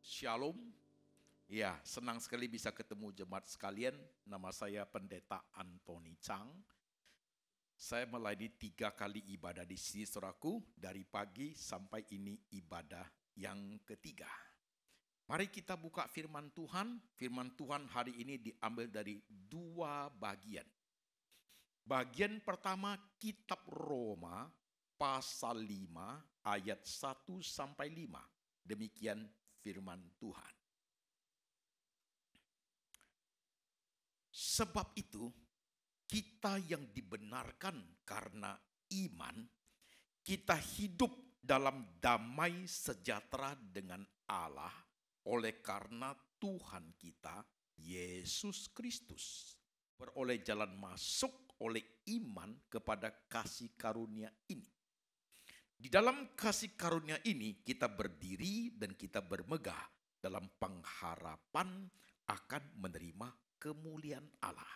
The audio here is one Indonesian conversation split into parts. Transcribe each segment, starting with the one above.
Shalom. Ya, senang sekali bisa ketemu jemaat sekalian. Nama saya Pendeta Anthony Chang. Saya melayani 3 kali ibadah di sini, saudaraku, dari pagi sampai ini ibadah yang ketiga. Mari kita buka firman Tuhan. Firman Tuhan hari ini diambil dari 2 bagian. Bagian pertama, kitab Roma pasal 5 ayat 1 sampai 5. Demikian firman Tuhan. Sebab itu, kita yang dibenarkan karena iman, kita hidup dalam damai sejahtera dengan Allah oleh karena Tuhan kita, Yesus Kristus. Beroleh jalan masuk oleh iman kepada kasih karunia ini. Di dalam kasih karunia ini kita berdiri dan kita bermegah dalam pengharapan akan menerima kemuliaan Allah.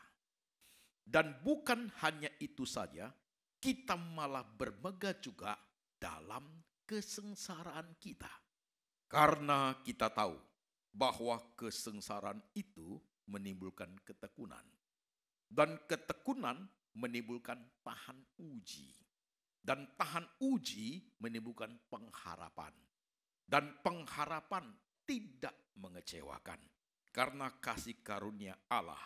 Dan bukan hanya itu saja, kita malah bermegah juga dalam kesengsaraan kita. Karena kita tahu bahwa kesengsaraan itu menimbulkan ketekunan. Dan ketekunan menimbulkan tahan uji. Dan tahan uji menimbulkan pengharapan. Dan pengharapan tidak mengecewakan. Karena kasih karunia Allah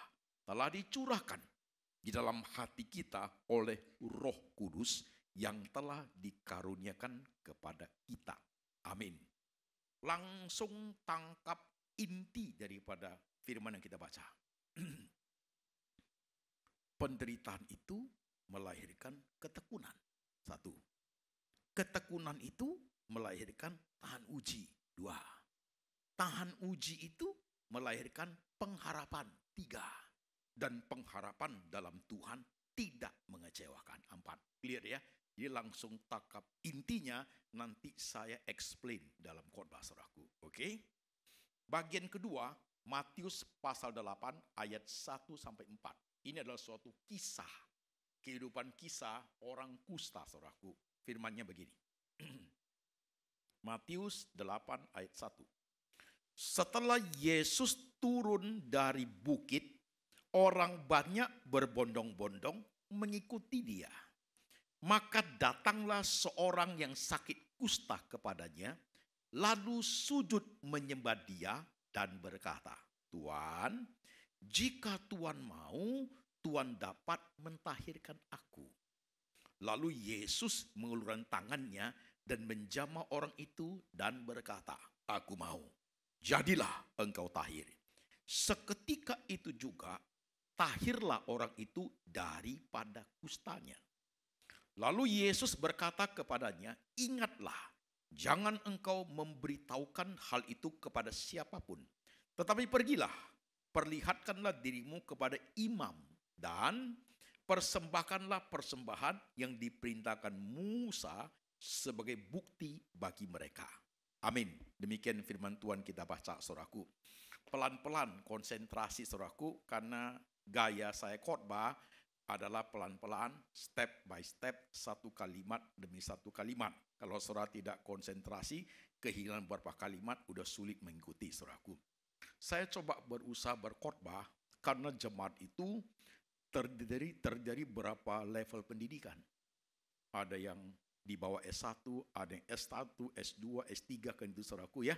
telah dicurahkan di dalam hati kita oleh Roh Kudus yang telah dikaruniakan kepada kita. Amin. Langsung tangkap inti daripada firman yang kita baca. Penderitaan itu melahirkan ketekunan. 1. Ketekunan itu melahirkan tahan uji. 2. Tahan uji itu melahirkan pengharapan. 3. Dan pengharapan dalam Tuhan tidak mengecewakan. 4. Clear ya? Jadi langsung tangkap intinya, nanti saya explain dalam khotbah saudaraku. Oke? Bagian kedua, Matius pasal 8 ayat 1 sampai 4. Ini adalah suatu kisah, kehidupan kisah orang kusta saudaraku. Firmannya begini. Matius 8 ayat 1. Setelah Yesus turun dari bukit, orang banyak berbondong-bondong mengikuti dia. Maka datanglah seorang yang sakit kusta kepadanya, lalu sujud menyembah dia dan berkata, "Tuan, jika Tuan mau, Tuan dapat mentahirkan aku." Lalu Yesus mengulurkan tangannya dan menjamah orang itu dan berkata, "Aku mau, jadilah engkau tahir." Seketika itu juga tahirlah orang itu daripada kustanya. Lalu Yesus berkata kepadanya, "Ingatlah, jangan engkau memberitahukan hal itu kepada siapapun. Tetapi pergilah, perlihatkanlah dirimu kepada imam dan persembahkanlah persembahan yang diperintahkan Musa sebagai bukti bagi mereka." Amin. Demikian firman Tuhan kita baca, saudaraku. Pelan-pelan konsentrasi, saudaraku, karena gaya saya khotbah adalah pelan-pelan, step by step, satu kalimat demi satu kalimat. Kalau saudara tidak konsentrasi, kehilangan beberapa kalimat, udah sulit mengikuti, saudaraku. Saya coba berusaha berkhotbah karena jemaat itu terdiri berapa level pendidikan. Ada yang di bawah S1, ada yang S1, S2, S3, kan itu saudaraku ya.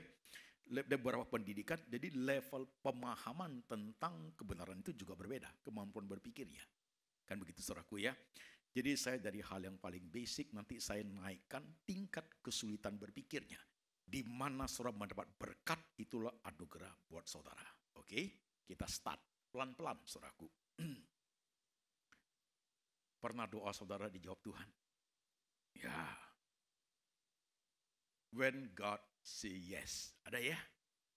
Beberapa pendidikan, jadi level pemahaman tentang kebenaran itu juga berbeda, kemampuan berpikirnya. Kan begitu saudaraku ya. Jadi saya dari hal yang paling basic, nanti saya naikkan tingkat kesulitan berpikirnya. Di mana saudara mendapat berkat, itulah anugerah buat saudara. Oke, kita start pelan-pelan saudaraku. Pernah doa saudara dijawab Tuhan? Ya. When God say yes. Ada ya?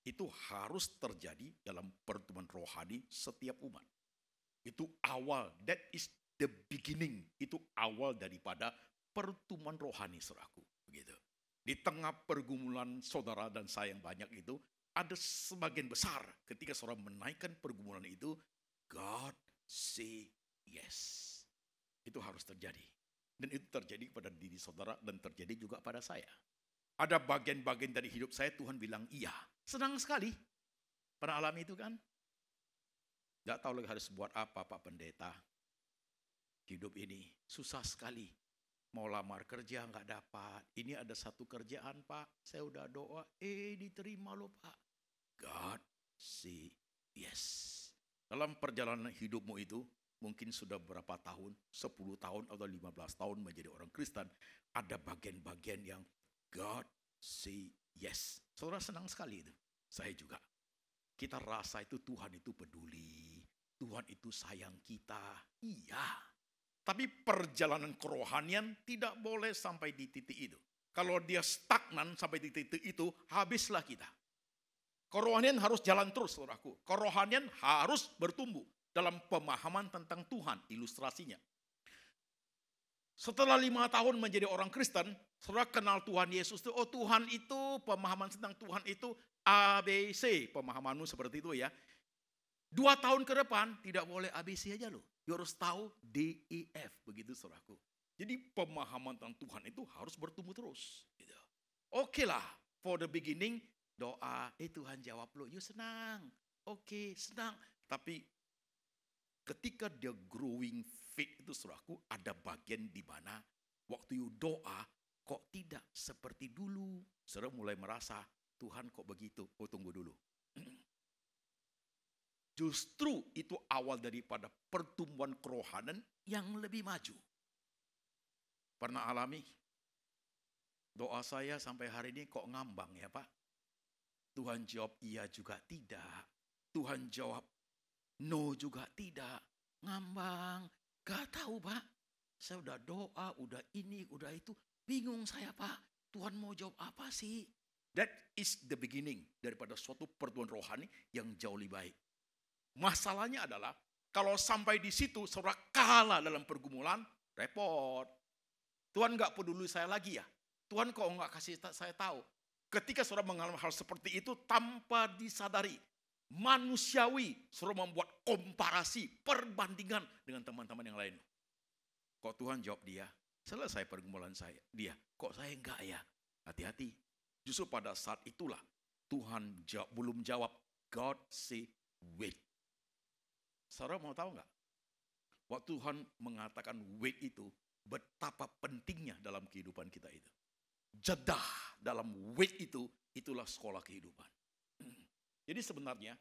Itu harus terjadi dalam pertemuan rohani setiap umat. Itu awal, that is the beginning. Itu awal daripada pertemuan rohani, saudaraku. Begitu. Di tengah pergumulan saudara dan saya yang banyak itu, ada sebagian besar ketika saudara menaikkan pergumulan itu, God say yes. Itu harus terjadi. Dan itu terjadi pada diri saudara dan terjadi juga pada saya. Ada bagian-bagian dari hidup saya Tuhan bilang iya. Senang sekali. Pernah alami itu kan? Gak tahu lagi harus buat apa Pak Pendeta. Hidup ini susah sekali. Mau lamar kerja nggak dapat. Ini ada satu kerjaan Pak. Saya udah doa. Diterima loh Pak. God say yes. Dalam perjalanan hidupmu itu. Mungkin sudah berapa tahun. 10 tahun atau 15 tahun menjadi orang Kristen. Ada bagian-bagian yang God say yes. Saudara senang sekali itu. Saya juga. Kita rasa itu Tuhan itu peduli. Tuhan itu sayang kita. Iya. Tapi perjalanan kerohanian tidak boleh sampai di titik itu. Kalau dia stagnan sampai di titik itu, habislah kita. Kerohanian harus jalan terus, saudaraku. Kerohanian harus bertumbuh dalam pemahaman tentang Tuhan, ilustrasinya. Setelah 5 tahun menjadi orang Kristen, saudara kenal Tuhan Yesus itu, oh Tuhan itu, pemahaman tentang Tuhan itu ABC, pemahamanmu seperti itu ya. 2 tahun ke depan, tidak boleh ABC aja loh. You harus tahu DEF, begitu saudaraku. Jadi pemahaman tentang Tuhan itu harus bertumbuh terus. Gitu. Oke lah, for the beginning, doa, Tuhan jawab lo, you senang. Oke, senang. Tapi ketika dia growing faith itu saudaraku, ada bagian di mana waktu you doa kok tidak seperti dulu. Saudara mulai merasa, Tuhan kok begitu? Oh tunggu dulu. Justru itu awal daripada pertumbuhan kerohanian yang lebih maju. Pernah alami? Doa saya sampai hari ini kok ngambang ya Pak? Tuhan jawab iya juga tidak. Tuhan jawab no juga tidak. Ngambang. Gak tahu Pak. Saya udah doa, udah ini, udah itu. Bingung saya Pak. Tuhan mau jawab apa sih? That is the beginning daripada suatu pertumbuhan rohani yang jauh lebih baik. Masalahnya adalah kalau sampai di situ saudara kalah dalam pergumulan, repot. Tuhan gak peduli saya lagi ya. Tuhan kok gak kasih saya tahu. Ketika saudara mengalami hal seperti itu tanpa disadari, manusiawi, saudara membuat komparasi, perbandingan dengan teman-teman yang lain. Kok Tuhan jawab dia, selesai pergumulan saya. Dia, kok saya enggak ya? Hati-hati. Justru pada saat itulah Tuhan belum jawab. God say wait. Saudara mau tahu enggak? Waktu Tuhan mengatakan wait itu, betapa pentingnya dalam kehidupan kita itu. Jedah dalam wait itu, itulah sekolah kehidupan. Jadi sebenarnya,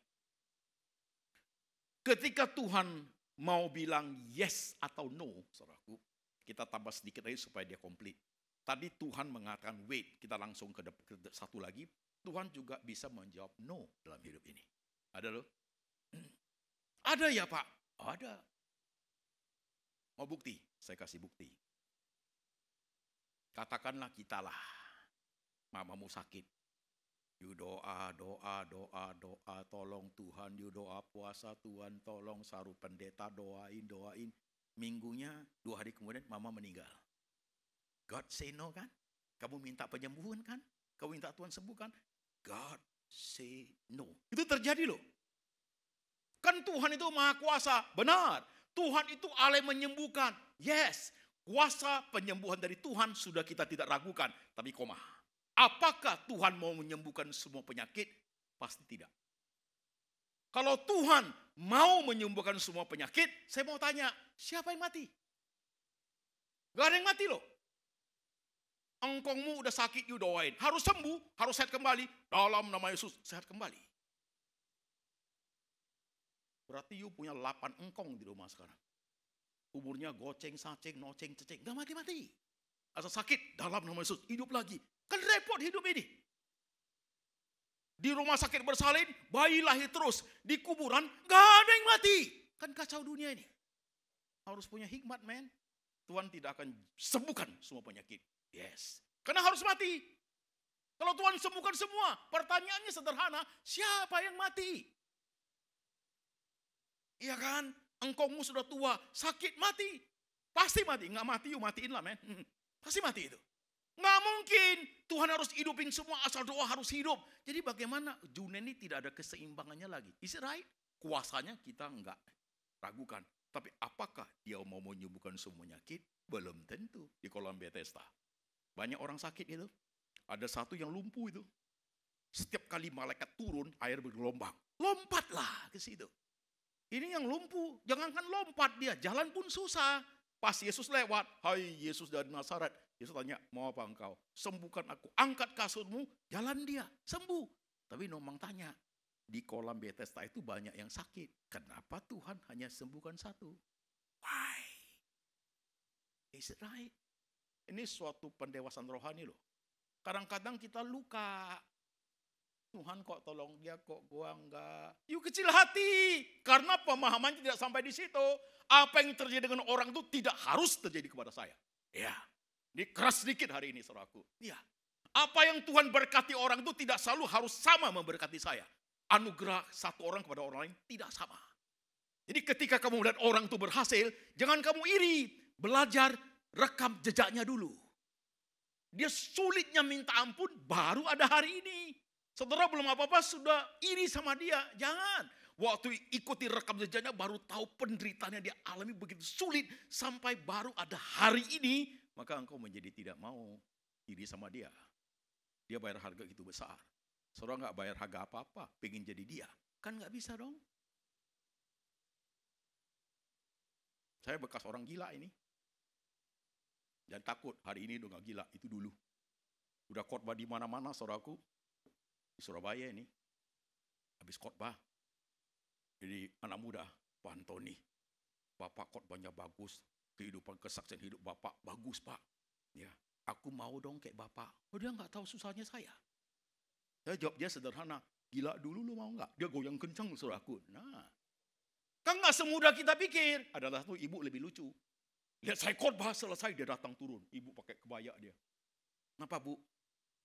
ketika Tuhan mau bilang yes atau no, saudaraku, kita tambah sedikit lagi supaya dia komplit. Tadi Tuhan mengatakan wait, kita langsung ke satu lagi. Tuhan juga bisa menjawab no dalam hidup ini. Ada loh? Ada ya Pak? Ada. Mau bukti? Saya kasih bukti. Katakanlah kita lah, mamamu sakit. You doa, tolong Tuhan, you doa puasa, Tuhan tolong, saru pendeta, doain. Minggunya 2 hari kemudian mama meninggal. God say no kan? Kamu minta penyembuhan kan? Kamu minta Tuhan sembuhkan? God say no. Itu terjadi loh. Kan Tuhan itu maha kuasa, benar. Tuhan itu Allah menyembuhkan, yes. Kuasa penyembuhan dari Tuhan sudah kita tidak ragukan. Tapi koma, apakah Tuhan mau menyembuhkan semua penyakit? Pasti tidak. Kalau Tuhan mau menyembuhkan semua penyakit, saya mau tanya, siapa yang mati? Gak ada yang mati loh. Engkongmu udah sakit, you doain. Harus sembuh, harus sehat kembali. Dalam nama Yesus, sehat kembali. Berarti you punya 8 engkong di rumah sekarang. Umurnya goceng, saceng, noceng, ceceng. Gak mati-mati. Asal sakit, dalam nama Yesus, hidup lagi. Kan repot hidup ini. Di rumah sakit bersalin, bayi lahir terus. Di kuburan, gak ada yang mati. Kan kacau dunia ini. Harus punya hikmat, men. Tuhan tidak akan sembuhkan semua penyakit. Yes. Karena harus mati. Kalau Tuhan sembuhkan semua, pertanyaannya sederhana, siapa yang mati? Iya kan? Engkongmu sudah tua, sakit, mati. Pasti mati. Nggak mati, you matiin lah, men. Pasti mati itu. Nggak mungkin. Tuhan harus hidupin semua, asal doa harus hidup. Jadi bagaimana? Dunia ini tidak ada keseimbangannya lagi. Is it right? Kuasanya kita nggak ragukan. Tapi apakah dia mau menyembuhkan semua penyakit? Belum tentu di kolam Bethesda. Banyak orang sakit itu. Ada satu yang lumpuh itu. Setiap kali malaikat turun, air bergelombang. Lompatlah ke situ. Ini yang lumpuh, jangankan lompat dia, jalan pun susah. Pas Yesus lewat, hai Yesus dari Nazaret. Yesus tanya, mau apa engkau? Sembuhkan aku, angkat kasurmu, jalan dia, sembuh. Tapi Nomang tanya, di kolam Bethesda itu banyak yang sakit. Kenapa Tuhan hanya sembuhkan satu? Why? Is it right? Ini suatu pendewasaan rohani loh. Kadang-kadang kita luka. Tuhan kok tolong dia, kok gua enggak. Yuk kecil hati. Karena pemahamannya tidak sampai di situ. Apa yang terjadi dengan orang itu tidak harus terjadi kepada saya. Ya. Ini keras sedikit hari ini saudaraku. Ya. Apa yang Tuhan berkati orang itu tidak selalu harus sama memberkati saya. Anugerah satu orang kepada orang lain tidak sama. Jadi ketika kamu melihat orang itu berhasil, jangan kamu iri. Belajar, rekam jejaknya dulu. Dia sulitnya minta ampun, baru ada hari ini. Saudara belum apa-apa sudah iri sama dia. Jangan. Waktu ikuti rekam jejaknya baru tahu penderitaannya dia alami begitu sulit. Sampai baru ada hari ini. Maka engkau menjadi tidak mau iri sama dia. Dia bayar harga itu besar. Saudara nggak bayar harga apa-apa. Pengen jadi dia. Kan nggak bisa dong. Saya bekas orang gila ini. Jangan takut hari ini udah nggak gila. Itu dulu. Udah khotbah di mana-mana saudaraku. Di Surabaya ini, habis khotbah, jadi anak muda, Pak Antoni, Bapak khotbahnya bagus, kehidupan kesaksian hidup Bapak bagus Pak, ya, aku mau dong kayak Bapak. Oh dia nggak tahu susahnya saya. Saya jawab dia sederhana, gila dulu lu mau nggak? Dia goyang kencang saudaraku. Nah, kan nggak semudah kita pikir. Adalah tuh ibu lebih lucu. Lihat saya khotbah selesai dia datang turun, ibu pakai kebaya dia. Kenapa Bu?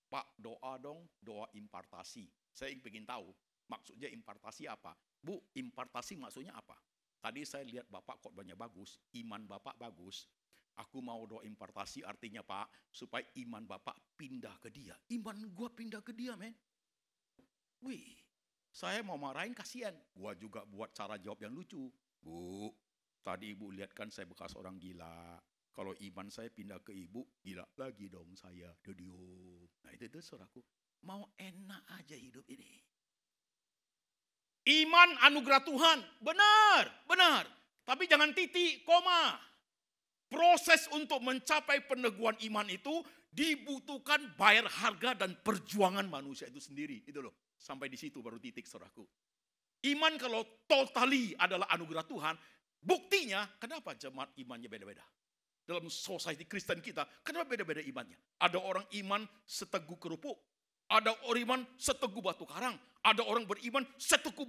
Pak doa dong, doa impartasi. Saya ingin tahu maksudnya impartasi apa. Bu, impartasi maksudnya apa? Tadi saya lihat Bapak khotbahnya bagus, iman Bapak bagus. Aku mau doa impartasi artinya Pak, supaya iman Bapak pindah ke dia. Iman gua pindah ke dia men. Wih, saya mau marahin kasihan. Gua juga buat cara jawab yang lucu. Bu, tadi ibu lihat kan saya bekas orang gila. Kalau iman saya pindah ke ibu, gila lagi dong saya. Nah itu saudaraku. Mau enak aja hidup ini. Iman anugerah Tuhan. Benar. Tapi jangan titik, koma. Proses untuk mencapai peneguhan iman itu dibutuhkan bayar harga dan perjuangan manusia itu sendiri. Itu loh. Sampai di situ baru titik saudaraku. Iman kalau totally adalah anugerah Tuhan, buktinya kenapa jemaat imannya beda-beda. Dalam society Kristen kita, kenapa beda-beda imannya? Ada orang iman seteguh kerupuk, ada orang iman seteguh batu karang, ada orang beriman seteguh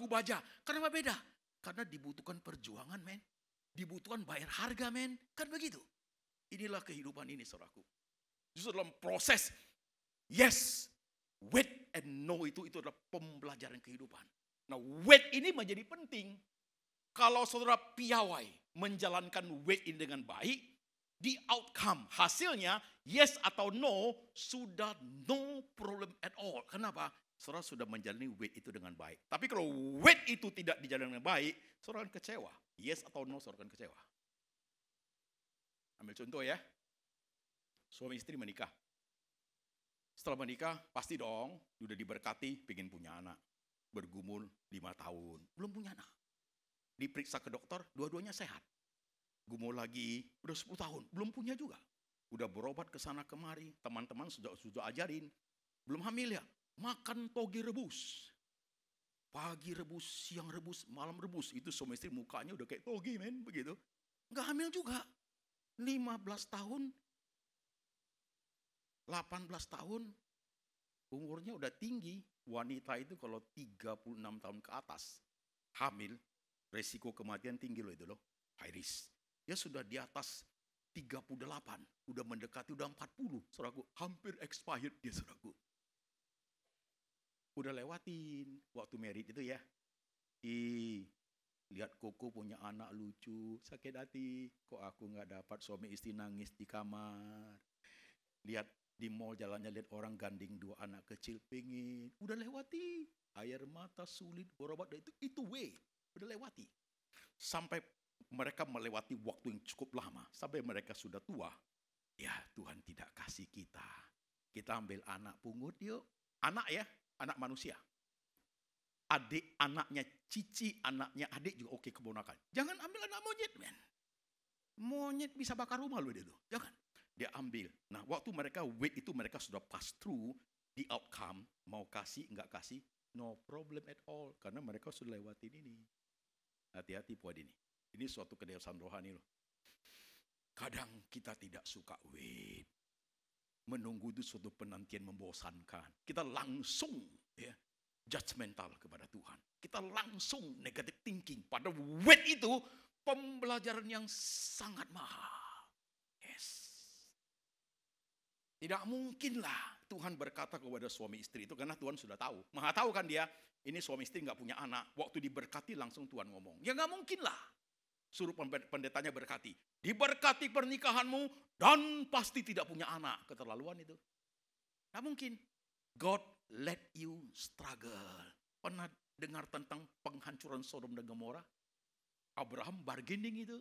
baja. Kenapa beda? Karena dibutuhkan perjuangan, men. Dibutuhkan bayar harga, men. Kan begitu. Inilah kehidupan ini, saudaraku. Justru dalam proses yes, wait and no itu adalah pembelajaran kehidupan. Nah, wait ini menjadi penting. Kalau saudara piawai menjalankan wait ini dengan baik, di outcome hasilnya yes atau no sudah no problem at all. Kenapa? Saudara sudah menjalani wait itu dengan baik. Tapi kalau wait itu tidak dijalani dengan baik, saudara akan kecewa. Yes atau no saudara akan kecewa. Ambil contoh ya. Suami istri menikah. Setelah menikah pasti dong sudah diberkati pengen punya anak. Bergumul 5 tahun, belum punya anak. Diperiksa ke dokter, dua-duanya sehat. Gumul lagi, udah 10 tahun, belum punya juga. Udah berobat ke sana kemari, teman-teman sudah ajarin. Belum hamil ya, makan toge rebus. Pagi rebus, siang rebus, malam rebus. Itu suami istri mukanya udah kayak toge men, begitu. Nggak hamil juga. 15 tahun, 18 tahun, umurnya udah tinggi. Wanita itu kalau 36 tahun ke atas, hamil, resiko kematian tinggi loh itu loh, high risk. Dia sudah di atas 38, udah mendekati udah 40, saudaraku, hampir expired dia saudaraku. Udah lewatin waktu married itu ya. Lihat Koko punya anak lucu, sakit hati, kok aku nggak dapat suami istri nangis di kamar. Lihat di mall jalannya lihat orang gandeng 2 anak kecil pengen, udah lewati. Air mata sulit berobat itu way. Udah lewati. Sampai mereka melewati waktu yang cukup lama. Sampai mereka sudah tua. Ya Tuhan tidak kasih kita Kita ambil anak pungut yuk. Anak ya, anak manusia. Adik anaknya cici, anaknya adik juga oke, keponakan. Jangan ambil anak monyet, men. Monyet bisa bakar rumah lu dia tuh. Jangan. Dia ambil. Nah, waktu mereka wait itu mereka sudah pass through the outcome. Mau kasih, enggak kasih, no problem at all. Karena mereka sudah lewatin ini. Hati-hati buat ini. Ini suatu kedewasaan rohani loh. Kadang kita tidak suka wait. Menunggu itu suatu penantian membosankan. Kita langsung ya, judgmental kepada Tuhan. Kita langsung negative thinking. Pada wait itu pembelajaran yang sangat mahal. Yes. Tidak mungkinlah Tuhan berkata kepada suami istri itu, karena Tuhan sudah tahu. Maha tahu kan dia, ini suami istri nggak punya anak. Waktu diberkati langsung Tuhan ngomong. Ya nggak mungkin lah. Suruh pendetanya berkati. Diberkati pernikahanmu dan pasti tidak punya anak. Keterlaluan itu. Nggak mungkin. God let you struggle. Pernah dengar tentang penghancuran Sodom dan Gomora? Abraham bargaining itu.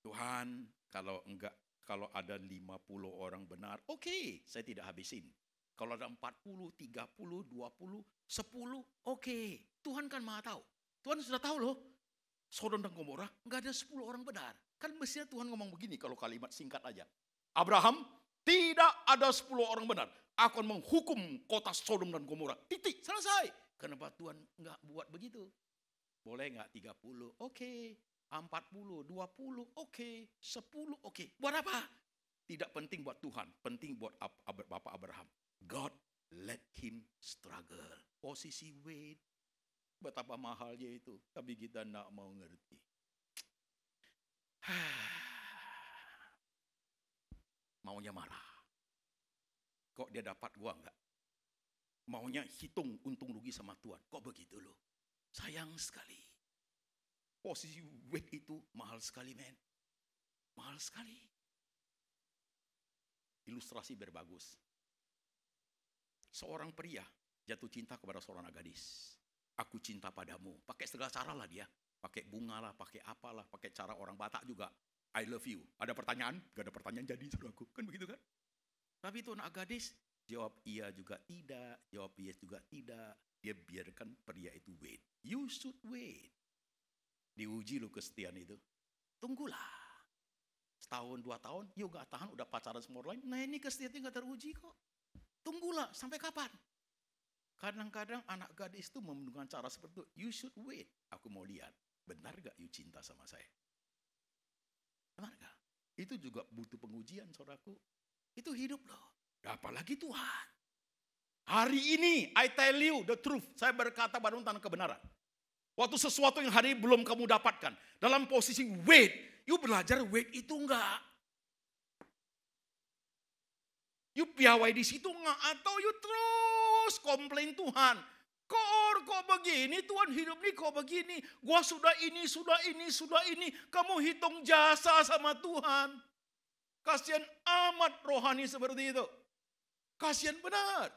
Tuhan, kalau ada 50 orang benar, oke, saya tidak habisin. Kalau ada 40, 30, 20, 10, oke. Tuhan kan maha tahu. Tuhan sudah tahu loh. Sodom dan Gomora nggak ada 10 orang benar. Kan mestinya Tuhan ngomong begini kalau kalimat singkat aja. Abraham, tidak ada 10 orang benar. Aku akan menghukum kota Sodom dan Gomora. Titik, selesai. Kenapa Tuhan nggak buat begitu? Boleh nggak 30? Oke. 40, 20, oke. 10, oke. Buat apa? Tidak penting buat Tuhan. Penting buat Bapak Abraham. God let him struggle. Posisi wait. Betapa mahalnya itu. Tapi kita tidak mau ngerti. Maunya marah. Kok dia dapat gua enggak? Maunya hitung untung rugi sama Tuhan. Kok begitu loh? Sayang sekali. Posisi wait itu mahal sekali, men. Mahal sekali. Ilustrasi berbagus. Seorang pria jatuh cinta kepada seorang gadis. Aku cinta padamu. Pakai segala cara lah dia. Pakai bunga lah, pakai apalah, pakai cara orang Batak juga. I love you. Ada pertanyaan? Gak ada pertanyaan jadi saudaraku. Kan begitu kan? Tapi itu anak gadis jawab iya juga tidak, jawab yes juga tidak. Dia biarkan pria itu wait. You should wait. Diuji lo kesetiaan itu. Tunggulah. Setahun, 2 tahun, yuk gak tahan, udah pacaran semua orang lain. Nah ini kesetiaan gak teruji kok. Tunggulah, sampai kapan? Kadang-kadang anak gadis itu menggunakan cara seperti itu. You should wait. Aku mau lihat. Benar gak you cinta sama saya? Benar gak? Itu juga butuh pengujian, saudaraku. Itu hidup loh. Apalagi Tuhan. Hari ini, I tell you the truth. Saya berkata pada tentang kebenaran. Waktu sesuatu yang hari ini belum kamu dapatkan. Dalam posisi wait. You belajar wait itu enggak. You piawai di situ enggak. Atau you terus komplain Tuhan. Kok begini Tuhan, hidup ini kok begini. Gua sudah ini. Kamu hitung jasa sama Tuhan. Kasihan amat rohani seperti itu. Kasihan benar.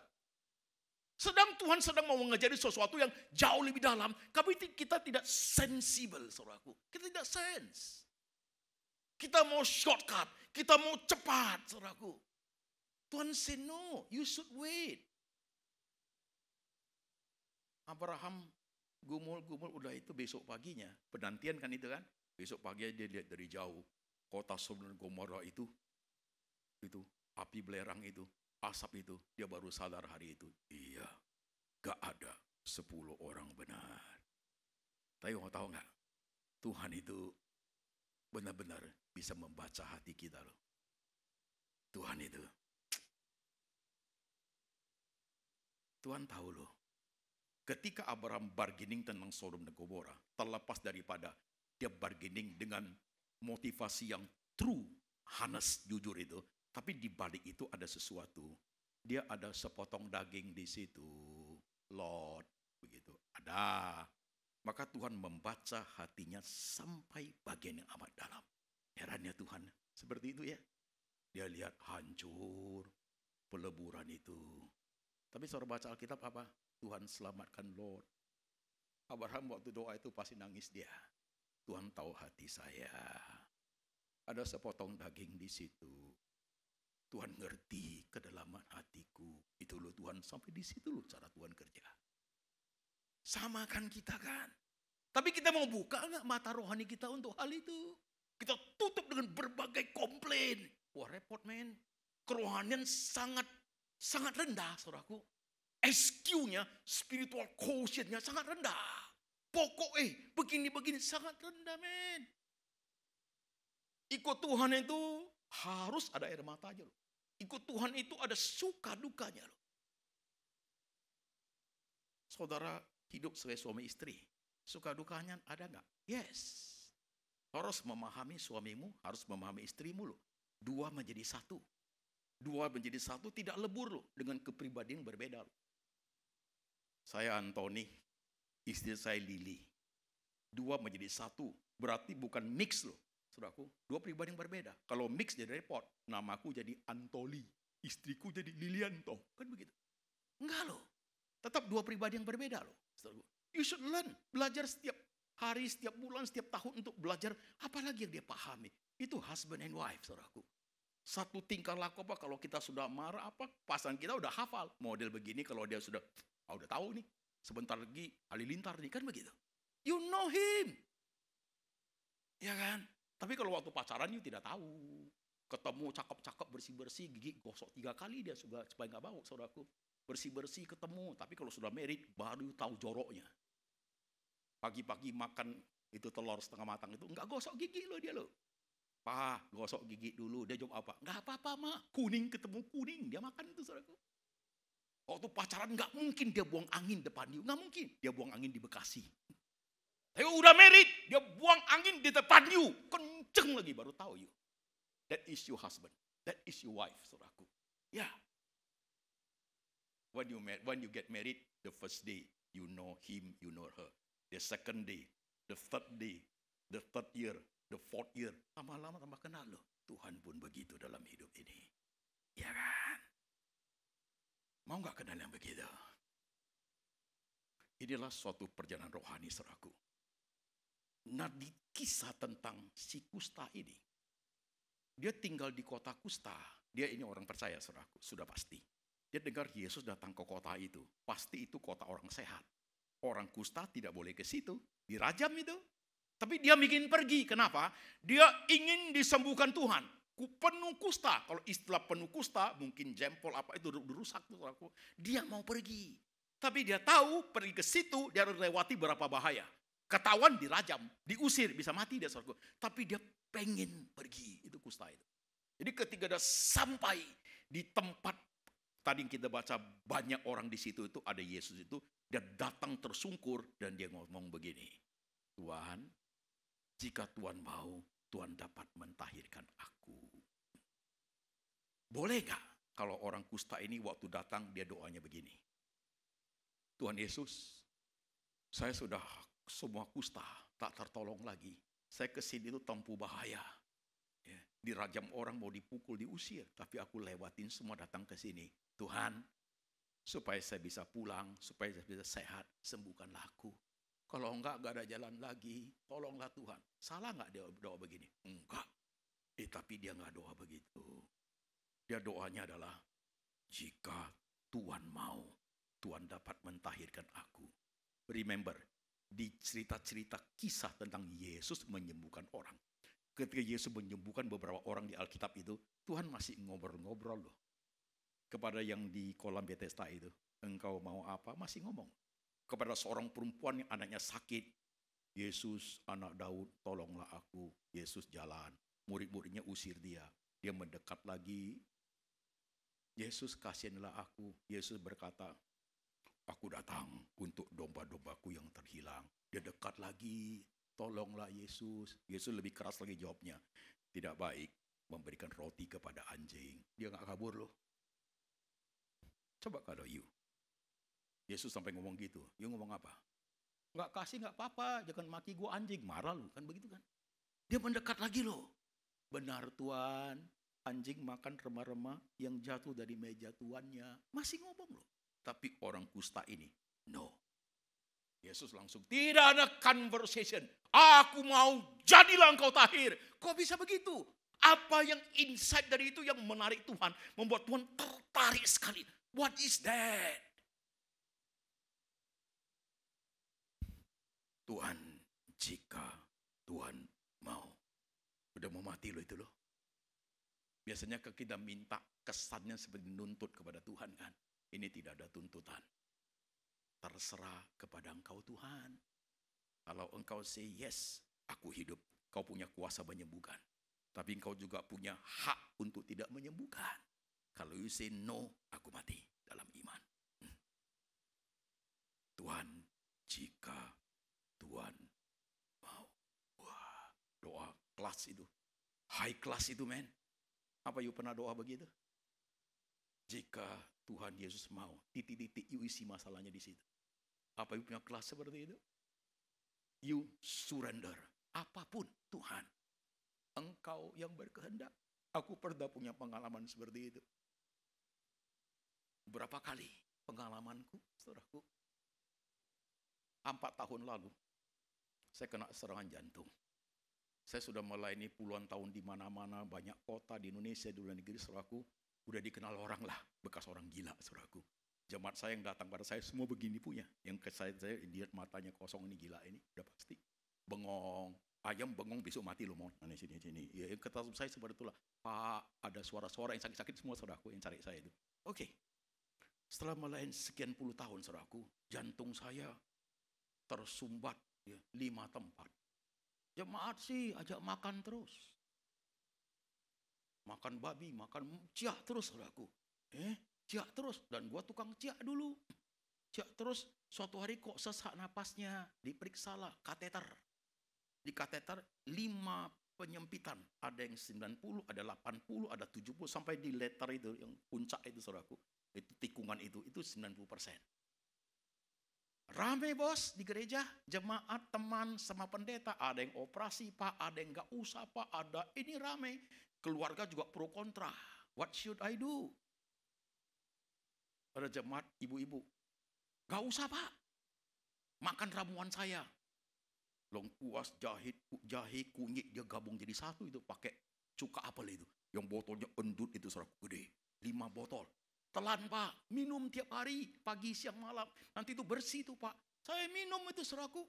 Sedang Tuhan sedang mau mengajari sesuatu yang jauh lebih dalam. Tapi kita tidak sensibel, saudaraku. Kita tidak sense. Kita mau shortcut. Kita mau cepat, saudaraku. Tuhan say no, you should wait. Abraham gumul udah itu besok paginya. Penantian kan itu kan. Besok pagi dia lihat dari jauh. Kota Sodom dan Gomora itu api belerang itu. Asap itu, dia baru sadar hari itu. Iya, gak ada 10 orang benar. Tapi mau tahu gak? Tuhan itu benar-benar bisa membaca hati kita loh. Tuhan itu. Tuhan tahu loh. Ketika Abraham bargaining tentang Sodom dan Gomora, terlepas daripada dia bargaining dengan motivasi yang true, honest, jujur itu. Tapi di balik itu ada sesuatu. Dia ada sepotong daging di situ. Lord, begitu. Ada. Maka Tuhan membaca hatinya sampai bagian yang amat dalam. Herannya Tuhan seperti itu ya. Dia lihat hancur peleburan itu. Tapi saudara baca Alkitab apa? Tuhan selamatkan Lord. Abraham waktu doa itu pasti nangis dia. Tuhan tahu hati saya. Ada sepotong daging di situ. Tuhan ngerti kedalaman hatiku. Itu loh Tuhan, sampai di situ loh cara Tuhan kerja. Sama kan kita kan? Tapi kita mau buka nggak mata rohani kita untuk hal itu? Kita tutup dengan berbagai komplain. Wah repot men. Kerohanian sangat rendah saudaraku. SQ-nya, spiritual quotient-nya sangat rendah. Pokok begini-begini sangat rendah men. Ikut Tuhan itu harus ada air matanya loh. Ikut Tuhan itu ada suka dukanya loh. Saudara hidup sebagai suami istri, suka dukanya ada nggak? Yes. Harus memahami suamimu, harus memahami istrimu loh. Dua menjadi satu. Dua menjadi satu tidak lebur loh dengan kepribadian yang berbeda loh. Saya Anthony, istri saya Lily. Dua menjadi satu, berarti bukan mix loh. Saudaraku, dua pribadi yang berbeda. Kalau mix jadi repot, namaku jadi Antoli, istriku jadi Lilianto, kan begitu. Enggak loh. Tetap dua pribadi yang berbeda loh. You should learn, belajar setiap hari, setiap bulan, setiap tahun untuk belajar apalagi yang dia pahami. Itu husband and wife, saudaraku. Satu tingkah laku apa kalau kita sudah marah apa, pasangan kita udah hafal. Model begini kalau dia sudah udah tahu nih, sebentar lagi halilintar nih, kan begitu. You know him. Ya kan? Tapi kalau waktu pacaran you tidak tahu. Ketemu cakep-cakep, bersih-bersih, gigi gosok 3 kali dia supaya nggak bau, saudaraku. Bersih-bersih ketemu, tapi kalau sudah married baru tahu joroknya. Pagi-pagi makan itu telur setengah matang itu nggak gosok gigi loh dia loh. Pak, gosok gigi dulu. Dia jawab apa? Nggak apa-apa mak, kuning ketemu kuning, dia makan itu saudaraku. Waktu pacaran nggak mungkin dia buang angin depan you, nggak mungkin. Dia buang angin di Bekasi. Tapi udah married, dia buang angin di depan you, kenceng lagi baru tahu you. That is your husband, that is your wife, saudaraku. Ya. When you get married, the first day you know him, you know her. The second day, the third day, the third year, the fourth year. Lama-lama tambah kenal loh. Tuhan pun begitu dalam hidup ini. Ya kan? Mau gak kenal yang begitu? Inilah suatu perjalanan rohani saudaraku. Nah di kisah tentang si kusta ini. Dia tinggal di kota kusta. Dia ini orang percaya saudaraku, sudah pasti. Dia dengar Yesus datang ke kota itu. Pasti itu kota orang sehat. Orang kusta tidak boleh ke situ. Dirajam itu. Tapi dia bikin pergi. Kenapa? Dia ingin disembuhkan Tuhan. Penuh kusta. Kalau istilah penuh kusta, mungkin jempol apa itu rusak. Dia mau pergi. Tapi dia tahu pergi ke situ, dia harus lewati berapa bahaya. Ketahuan dirajam, diusir, bisa mati dia. Tapi dia pengen pergi. Itu kusta itu. Jadi ketika dia sampai di tempat, tadi kita baca banyak orang di situ itu, ada Yesus itu, dia datang tersungkur dan dia ngomong begini. Tuhan, jika Tuhan mau, Tuhan dapat mentahirkan aku. Boleh gak kalau orang kusta ini waktu datang dia doanya begini. Tuhan Yesus, saya sudah semua kusta tak tertolong lagi. Saya kesini itu tempuh bahaya. Ya, dirajam orang mau dipukul, diusir. Tapi aku lewatin semua datang ke sini. Tuhan, supaya saya bisa pulang, supaya saya bisa sehat, sembuhkanlah aku. Kalau enggak ada jalan lagi, tolonglah Tuhan. Salah enggak dia doa begini? Enggak. Tapi dia enggak doa begitu. Dia doanya adalah, jika Tuhan mau, Tuhan dapat mentahirkan aku. Remember, di cerita-cerita kisah tentang Yesus menyembuhkan orang. Ketika Yesus menyembuhkan beberapa orang di Alkitab itu, Tuhan masih ngobrol-ngobrol loh. Kepada yang di kolam Bethesda itu, engkau mau apa? Masih ngomong. Kepada seorang perempuan yang anaknya sakit, Yesus anak Daud, tolonglah aku. Yesus jalan, murid-muridnya usir dia. Dia mendekat lagi. Yesus kasihanlah aku. Yesus berkata, aku datang untuk domba-dombaku yang terhilang. Dia dekat lagi, tolonglah Yesus. Yesus lebih keras lagi jawabnya. Tidak baik memberikan roti kepada anjing. Dia gak kabur loh. Coba kalau you. Yesus sampai ngomong gitu. You ngomong apa? Gak kasih gak apa-apa. Jangan maki gua anjing. Marah loh. Kan begitu kan. Dia mendekat lagi loh. Benar Tuhan. Anjing makan remah-remah yang jatuh dari meja tuannya. Masih ngomong loh. Tapi orang kusta ini, no. Yesus langsung, tidak ada conversation. Aku mau, jadilah engkau tahir. Kok bisa begitu? Apa yang insight dari itu yang menarik Tuhan, membuat Tuhan tertarik sekali. What is that? Tuhan, jika Tuhan mau. Udah mau mati loh itu loh. Biasanya kita minta kesannya seperti nuntut kepada Tuhan kan. Ini tidak ada tuntutan. Terserah kepada Engkau Tuhan. Kalau Engkau say yes, aku hidup. Kau punya kuasa menyembuhkan. Tapi Engkau juga punya hak untuk tidak menyembuhkan. Kalau you say no, aku mati dalam iman. Tuhan, jika Tuhan mau. Wah, doa kelas itu. High class itu, men. Apa you pernah doa begitu? Jika Tuhan Yesus mau, titik-titik you isi masalahnya di situ. Apa you punya kelas seperti itu? You surrender. Apapun Tuhan, Engkau yang berkehendak. Aku pernah punya pengalaman seperti itu. Berapa kali pengalamanku, saudaraku? 4 tahun lalu, saya kena serangan jantung. Saya sudah melayani puluhan tahun di mana-mana, banyak kota di Indonesia, di luar negeri, saudaraku. Udah dikenal orang lah, bekas orang gila, saudaraku. Jemaat saya yang datang pada saya semua begini punya. Yang ke saya lihat matanya kosong, ini gila ini, udah pasti. Bengong, ayam bengong besok mati loh, mau sini. Ya, yang kata saya seperti itulah. Pak, ada suara-suara yang sakit-sakit semua saudaraku yang cari saya itu. Oke. Setelah melayani sekian puluh tahun saudaraku, jantung saya tersumbat ya, 5 tempat. Jemaat sih ajak makan terus. Makan babi, makan ciak terus saudaraku. Ciak terus. Dan gua tukang ciak dulu. Ciak terus, suatu hari kok sesak napasnya. Diperiksalah, kateter. Di kateter 5 penyempitan. Ada yang 90, ada 80, ada 70. Sampai di letter itu, yang puncak itu saudaraku. Itu tikungan itu 90%. Rame bos di gereja, jemaat, teman, sama pendeta. Ada yang operasi pak, ada yang gak usah pak, ada ini rame. Keluarga juga pro kontra. What should I do? Ada jemaat ibu-ibu. Gak usah pak, makan ramuan saya. Lengkuas, jahe, kunyit, dia gabung jadi satu itu. Pakai cuka apel itu. Yang botolnya endut itu saudara gede. 5 botol. Telan pak, minum tiap hari, pagi, siang, malam. Nanti itu bersih tuh pak. Saya minum itu saudaraku.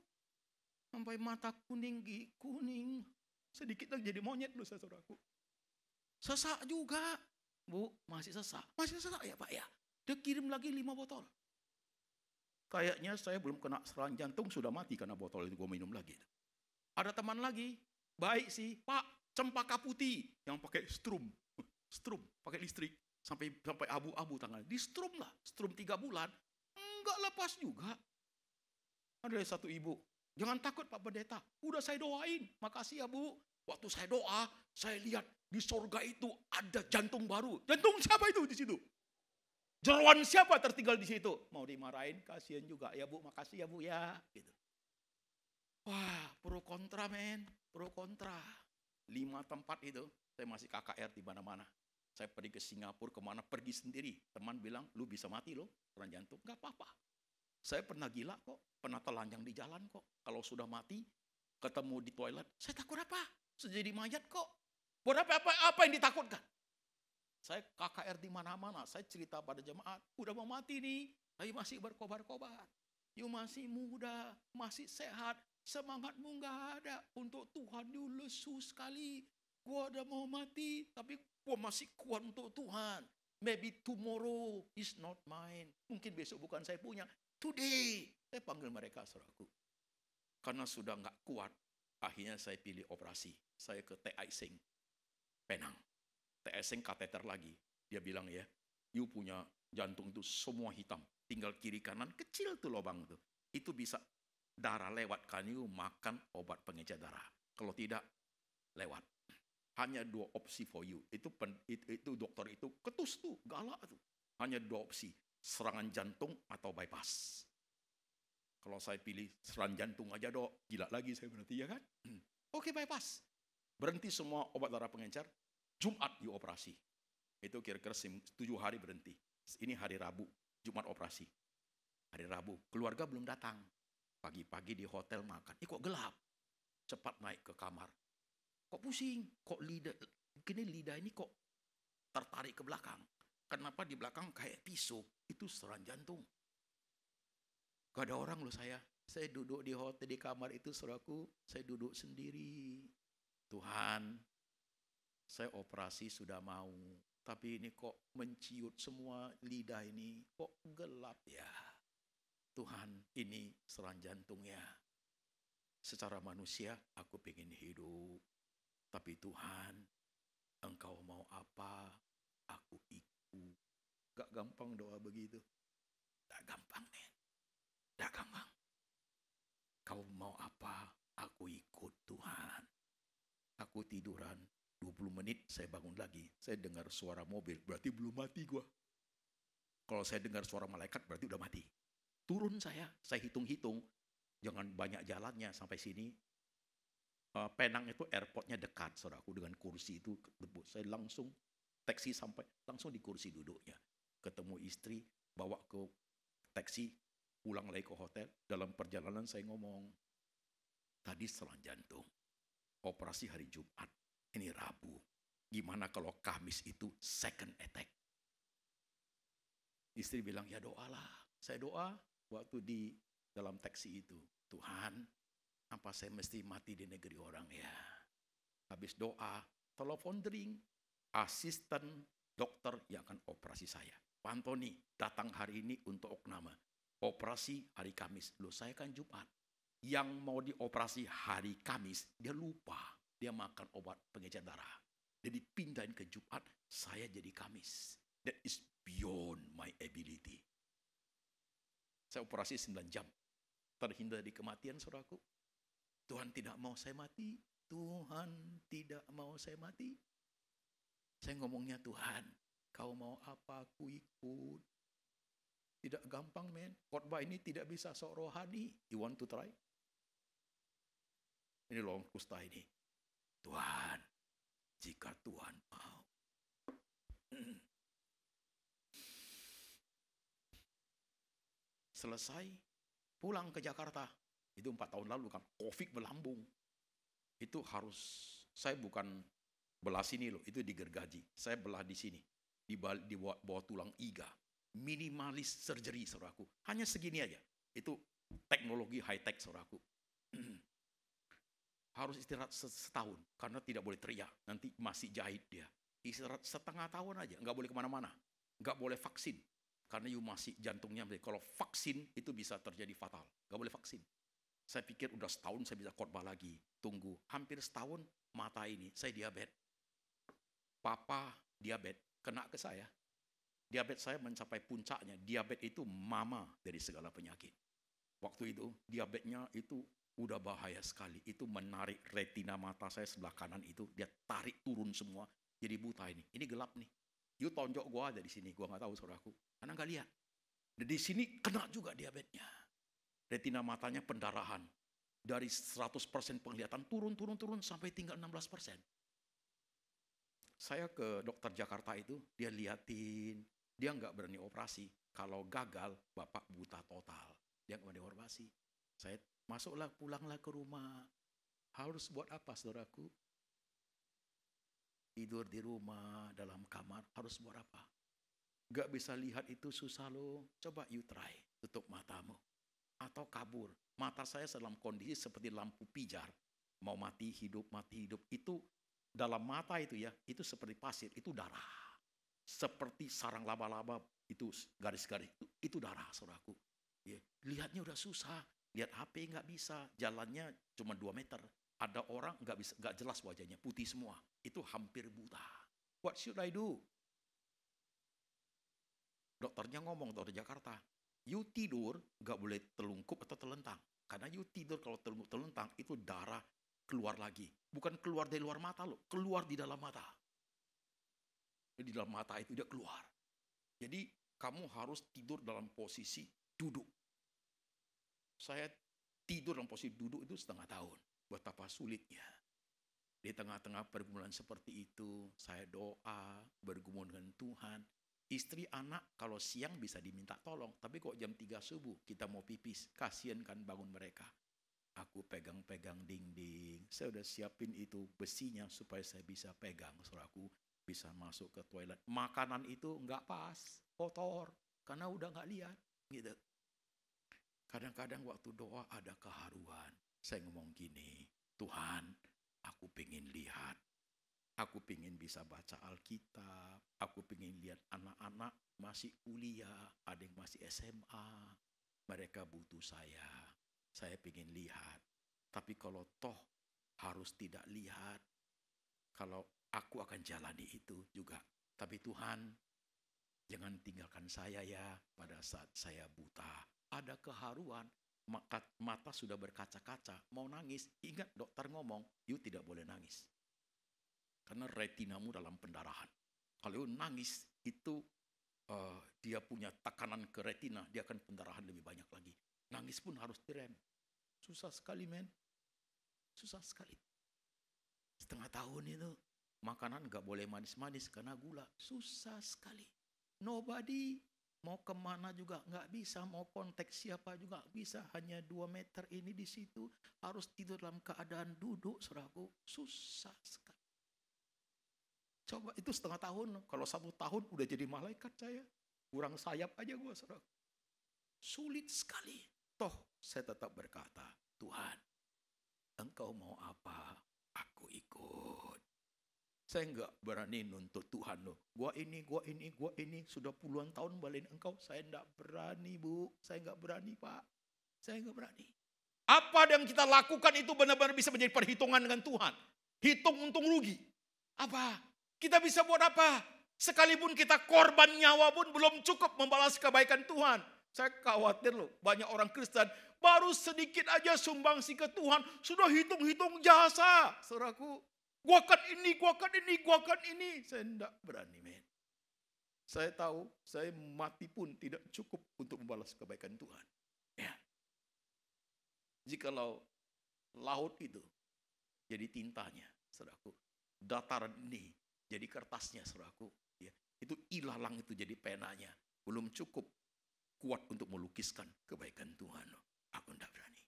Sampai mata kuning. Sedikit lagi jadi monyet loh saudaraku. Sesak juga. Bu, masih sesak. Masih sesak ya pak ya. Dia kirim lagi 5 botol. Kayaknya saya belum kena serangan jantung, sudah mati karena botol itu gue minum lagi. Ada teman lagi, baik sih, pak, cempaka putih. Yang pakai strum, pakai listrik. Sampai abu-abu tangan. Di strum lah, strum 3 bulan. Enggak lepas juga. Ada satu ibu, jangan takut Pak Pendeta. Udah saya doain, makasih ya Bu. Waktu saya doa, saya lihat di sorga itu ada jantung baru. Jantung siapa itu di situ? Jeroan siapa tertinggal di situ? Mau dimarahin, kasihan juga. Ya Bu, makasih ya Bu ya. Gitu. Wah, pro kontra men, pro kontra. 5 tempat itu, saya masih KKR di mana-mana. Saya pergi ke Singapura, kemana pergi sendiri. Teman bilang, lu bisa mati loh, serangan jantung. Gak apa-apa. Saya pernah gila kok, pernah telanjang di jalan kok. Kalau sudah mati, ketemu di toilet, saya takut apa? Saya jadi mayat kok. Buat apa yang ditakutkan? Saya KKR di mana-mana, saya cerita pada jemaat, udah mau mati nih, tapi masih berkobar-kobar. You masih muda, masih sehat, semangatmu gak ada. Untuk Tuhan you lesu sekali. Gua udah mau mati, tapi gua masih kuat untuk Tuhan. Maybe tomorrow is not mine. Mungkin besok bukan saya punya. Today, saya panggil mereka saudaraku. Karena sudah nggak kuat, akhirnya saya pilih operasi. Saya ke TI Sing, Penang. TI Sing kateter lagi. Dia bilang ya, you punya jantung itu semua hitam. Tinggal kiri kanan, kecil tuh lubang tuh. Itu bisa darah lewat, kan you makan obat pengecer darah. Kalau tidak, lewat. Hanya 2 opsi for you. Itu dokter itu ketus tuh, galak tuh. Hanya 2 opsi, serangan jantung atau bypass. Kalau saya pilih serangan jantung aja dok, gila lagi saya berarti ya kan. Oke, bypass. Berhenti semua obat darah pengencer, Jumat you operasi. Itu kira-kira 7 hari berhenti. Ini hari Rabu, Jumat operasi. Hari Rabu, keluarga belum datang. Pagi-pagi di hotel makan. Kok gelap? Cepat naik ke kamar. Kok pusing? Kok ini lidah ini kok tertarik ke belakang. Kenapa di belakang kayak pisau? Itu serangan jantung. Gak ada orang loh saya. Saya duduk di hotel di kamar itu, saudaraku, saya duduk sendiri. Tuhan, saya operasi sudah mau, tapi ini kok menciut semua lidah ini, kok gelap ya. Tuhan, ini serangan jantungnya. Secara manusia, aku pengen hidup. Tapi Tuhan, Engkau mau apa, aku ikut. Gak gampang doa begitu. Gak gampang, men. Gak gampang. Kau mau apa, aku ikut Tuhan. Aku tiduran, 20 menit saya bangun lagi. Saya dengar suara mobil, berarti belum mati gua. Kalau saya dengar suara malaikat, berarti udah mati. Turun saya hitung-hitung. Jangan banyak jalannya sampai sini. Penang itu airportnya dekat, saudaraku, dengan kursi itu. Saya langsung taksi sampai, langsung di kursi duduknya. Ketemu istri, bawa ke taksi, pulang lagi ke hotel. Dalam perjalanan saya ngomong, tadi serangan jantung, operasi hari Jumat, ini Rabu. Gimana kalau Kamis itu second attack? Istri bilang, ya doalah. Saya doa waktu di dalam taksi itu. Tuhan, apa saya mesti mati di negeri orang ya? Habis doa, telepon dering. Asisten dokter yang akan operasi saya. Pak Antoni datang hari ini untuk opname. Operasi hari Kamis. Loh, saya kan Jumat. Yang mau dioperasi hari Kamis, dia lupa. Dia makan obat pengecer darah. Jadi pindahin ke Jumat, saya jadi Kamis. That is beyond my ability. Saya operasi 9 jam. Terhindar dari kematian, saudaraku. Tuhan tidak mau saya mati. Tuhan tidak mau saya mati. Saya ngomongnya, Tuhan, kau mau apa, aku ikut. Tidak gampang, men. Khotbah ini tidak bisa sok rohani. You want to try? Ini loh kusta ini. Tuhan, jika Tuhan mau. Selesai, pulang ke Jakarta. Itu 4 tahun lalu kan, COVID melambung. Itu harus, saya bukan belah sini loh, itu digergaji. Saya belah di sini, di bawah tulang iga. Minimalis surgery, saudaraku. Hanya segini aja. Itu teknologi high-tech, saudaraku. Harus istirahat setahun, karena tidak boleh teriak. Nanti masih jahit dia. Istirahat setengah tahun aja, nggak boleh kemana-mana. Nggak boleh vaksin. Karena you masih jantungnya, kalau vaksin itu bisa terjadi fatal. Nggak boleh vaksin. Saya pikir udah setahun saya bisa khotbah lagi. Tunggu, hampir setahun mata ini, saya diabetes. Papa diabetes, kena ke saya. Diabetes saya mencapai puncaknya. Diabetes itu mama dari segala penyakit. Waktu itu, diabetesnya itu udah bahaya sekali. Itu menarik retina mata saya sebelah kanan itu. Dia tarik turun semua. Jadi buta ini. Ini gelap nih. You tonjok gua aja di sini. Gua nggak tahu, saudaraku. Karena nggak lihat. Dan di sini kena juga diabetesnya. Retina matanya pendarahan. Dari 100% penglihatan turun sampai tinggal 16%. Saya ke dokter Jakarta itu, dia liatin. Dia nggak berani operasi. Kalau gagal, Bapak buta total. Dia nggak berani operasi. Saya masuklah, pulanglah ke rumah. Harus buat apa, saudaraku? Tidur di rumah, dalam kamar, harus buat apa? Nggak bisa lihat itu susah loh. Coba you try, tutup matamu. Atau kabur. Mata saya dalam kondisi seperti lampu pijar. Mau mati, hidup, mati, hidup. Itu dalam mata itu ya, itu seperti pasir, itu darah. Seperti sarang laba-laba, itu garis-garis, itu darah, saudaraku. Ya, lihatnya udah susah. Lihat HP nggak bisa, jalannya cuma 2 meter. Ada orang nggak bisa, nggak jelas wajahnya, putih semua. Itu hampir buta. What should I do? Dokternya ngomong, dokter Jakarta, you tidur nggak boleh telungkup atau telentang. Karena you tidur kalau telungkup telentang, itu darah keluar lagi. Bukan keluar dari luar mata loh, keluar di dalam mata. Di dalam mata itu dia keluar. Jadi kamu harus tidur dalam posisi duduk. Saya tidur dalam posisi duduk itu setengah tahun. Betapa sulitnya. Di tengah-tengah pergumulan seperti itu, saya doa, bergumul dengan Tuhan. Istri, anak, kalau siang bisa diminta tolong. Tapi kok jam 3 subuh kita mau pipis, kasihan kan bangun mereka. Aku pegang-pegang dinding. Saya udah siapin itu besinya supaya saya bisa pegang. Saudaraku, bisa masuk ke toilet. Makanan itu nggak pas, kotor. Karena udah nggak lihat. Gitu. Kadang-kadang waktu doa ada keharuan. Saya ngomong gini, Tuhan, aku pengen lihat. Aku pengen bisa baca Alkitab. Aku pengen lihat anak-anak masih kuliah. Ada yang masih SMA. Mereka butuh saya. Saya pengen lihat. Tapi kalau toh harus tidak lihat. Kalau aku akan jalani itu juga. Tapi Tuhan, jangan tinggalkan saya ya pada saat saya buta. Ada keharuan, mata sudah berkaca-kaca, mau nangis. Ingat dokter ngomong, you tidak boleh nangis. Karena retinamu dalam pendarahan. Kalau you nangis, itu dia punya tekanan ke retina, dia akan pendarahan lebih banyak lagi. Nangis pun harus direm. Susah sekali, men. Susah sekali. Setengah tahun itu, makanan gak boleh manis-manis karena gula. Susah sekali. Nobody mau kemana juga nggak bisa, mau kontak siapa juga nggak bisa. Hanya 2 meter ini di situ, harus tidur dalam keadaan duduk, saudaraku. Susah sekali. Coba itu setengah tahun, kalau 1 tahun udah jadi malaikat saya. Kurang sayap aja gue, saudaraku. Sulit sekali. Toh saya tetap berkata, Tuhan, Engkau mau apa? Aku ikut. Saya nggak berani nuntut Tuhan loh. Gua ini. Sudah puluhan tahun balain engkau. Saya nggak berani, Bu. Saya nggak berani, Pak. Saya nggak berani. Apa yang kita lakukan itu benar-benar bisa menjadi perhitungan dengan Tuhan. Hitung untung rugi. Apa? Kita bisa buat apa? Sekalipun kita korban nyawa pun belum cukup membalas kebaikan Tuhan. Saya khawatir loh. Banyak orang Kristen baru sedikit aja sumbangsi ke Tuhan. Sudah hitung-hitung jasa. Saudaraku. Gua akan ini. Saya tidak berani, men. Saya tahu, saya mati pun tidak cukup untuk membalas kebaikan Tuhan. Ya. Jikalau laut itu jadi tintanya, saudaraku. Dataran ini jadi kertasnya, saudaraku. Ya. Itu ilalang itu jadi penanya. Belum cukup kuat untuk melukiskan kebaikan Tuhan. Aku tidak berani.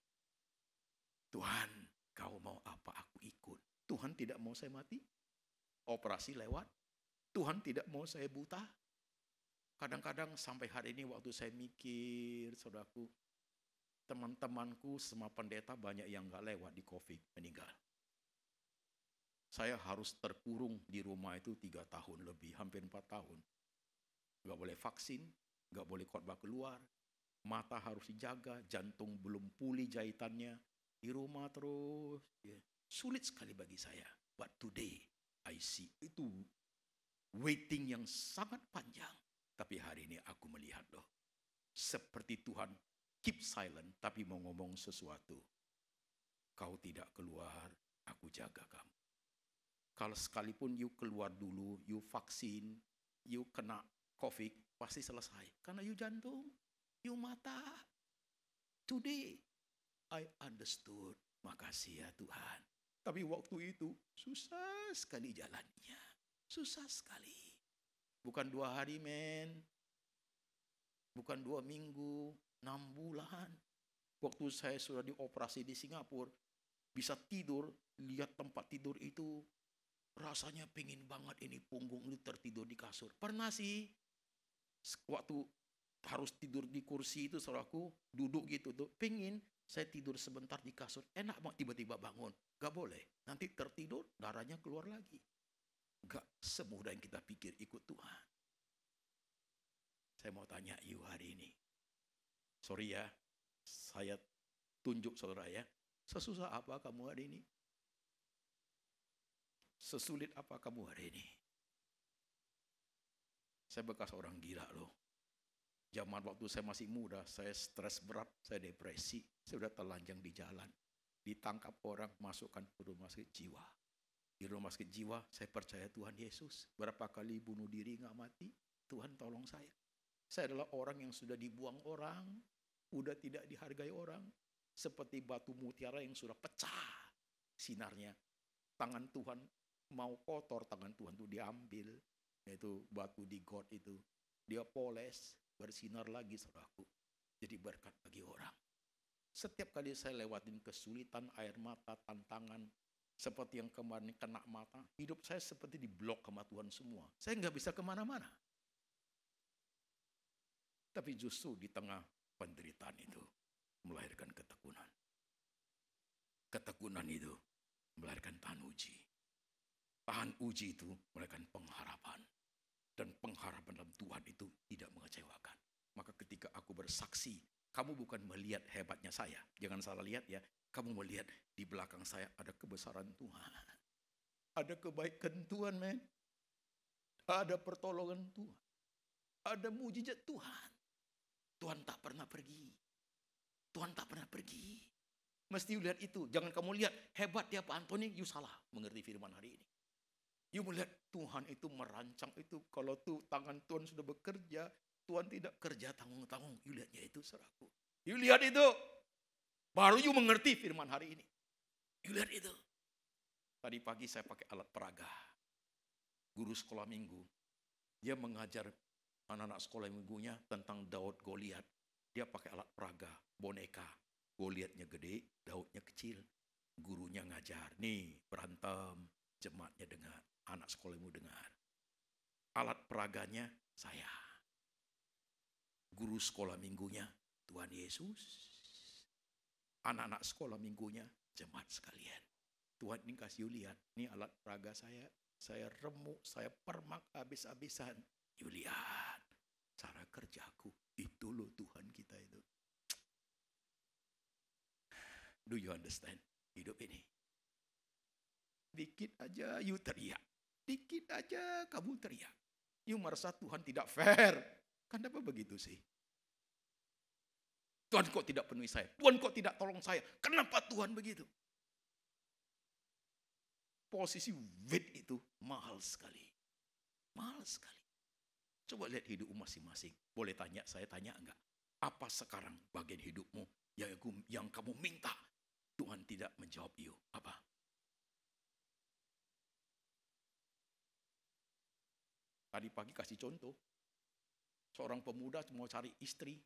Tuhan, kau mau apa aku ikut. Tuhan tidak mau saya mati, operasi lewat. Tuhan tidak mau saya buta. Kadang-kadang sampai hari ini waktu saya mikir, saudaraku, teman-temanku semua pendeta banyak yang gak lewat di COVID, meninggal. Saya harus terkurung di rumah itu 3 tahun lebih, hampir 4 tahun. Gak boleh vaksin, gak boleh khotbah keluar, mata harus dijaga, jantung belum pulih jahitannya, di rumah terus. Ya. Sulit sekali bagi saya. But today, I see itu waiting yang sangat panjang. Tapi hari ini aku melihat loh. Seperti Tuhan keep silent, tapi mau ngomong sesuatu. Kau tidak keluar, aku jaga kamu. Kalau sekalipun you keluar dulu, you vaksin, you kena COVID, pasti selesai. Karena you jantung, you mata. Today, I understood. Makasih ya Tuhan. Tapi waktu itu susah sekali jalannya. Susah sekali. Bukan 2 hari, men. Bukan 2 minggu, 6 bulan. Waktu saya sudah dioperasi di Singapura, bisa tidur, lihat tempat tidur itu, rasanya pingin banget ini punggung itu tertidur di kasur. Pernah sih, waktu harus tidur di kursi itu, saudaraku, duduk gitu tuh, pingin. Saya tidur sebentar di kasur, enak banget, tiba-tiba bangun. Gak boleh, nanti tertidur, darahnya keluar lagi. Gak semudah yang kita pikir ikut Tuhan. Saya mau tanya you hari ini. Sorry ya, saya tunjuk saudara ya. Sesusah apa kamu hari ini? Sesulit apa kamu hari ini? Saya bekas orang gila loh. Zaman waktu saya masih muda, saya stres berat, saya depresi, saya sudah telanjang di jalan. Ditangkap orang, masukkan ke rumah sakit jiwa. Di rumah sakit jiwa, saya percaya Tuhan Yesus. Berapa kali bunuh diri nggak mati, Tuhan tolong saya. Saya adalah orang yang sudah dibuang orang, udah tidak dihargai orang. Seperti batu mutiara yang sudah pecah sinarnya. Tangan Tuhan mau kotor, tangan Tuhan itu diambil. Yaitu batu di got itu. Dia poles, bersinar lagi saudaraku. Jadi berkat bagi orang. Setiap kali saya lewatin kesulitan, air mata, tantangan, seperti yang kemarin kena mata, hidup saya seperti diblok sama Tuhan semua. Saya nggak bisa kemana-mana. Tapi justru di tengah penderitaan itu melahirkan ketekunan. Ketekunan itu melahirkan tahan uji. Tahan uji itu melahirkan pengharapan. Dan pengharapan dalam Tuhan itu tidak mengecewakan. Maka ketika aku bersaksi, kamu bukan melihat hebatnya saya. Jangan salah lihat ya. Kamu melihat di belakang saya ada kebesaran Tuhan. Ada kebaikan Tuhan, men. Ada pertolongan Tuhan. Ada mujizat Tuhan. Tuhan tak pernah pergi. Tuhan tak pernah pergi. Mesti lihat itu. Jangan kamu lihat hebat ya Pak Antoni. You salah mengerti firman hari ini. You melihat Tuhan itu merancang itu. Kalau tuh tangan Tuhan sudah bekerja, Tuhan tidak kerja tanggung-tanggung. You lihatnya itu, saudaraku. You lihat itu. Baru you mengerti firman hari ini. You lihat itu. Tadi pagi saya pakai alat peraga. Guru sekolah minggu. Dia mengajar anak-anak sekolah minggunya tentang Daud Goliat. Dia pakai alat peraga, boneka. Goliatnya gede, Daudnya kecil. Gurunya ngajar. Nih, berantem. Jemaatnya dengar. Anak sekolahmu dengar. Alat peraganya saya. Guru sekolah minggunya Tuhan Yesus. Anak-anak sekolah minggunya jemaat sekalian. Tuhan ini kasih lihat. Ini alat peraga saya. Saya remuk, saya permak habis-habisan. You lihat. Cara kerjaku. Itu loh Tuhan kita itu. Do you understand hidup ini? Dikit aja you teriak. Dikit aja kamu teriak. You merasa Tuhan tidak fair. Kenapa begitu sih? Tuhan kok tidak penuhi saya? Tuhan kok tidak tolong saya? Kenapa Tuhan begitu? Posisi wait itu mahal sekali. Mahal sekali. Coba lihat hidup masing-masing. Boleh tanya, saya tanya enggak? Apa sekarang bagian hidupmu yang kamu minta Tuhan tidak menjawab you? Apa? Tadi pagi kasih contoh. Seorang pemuda mau cari istri.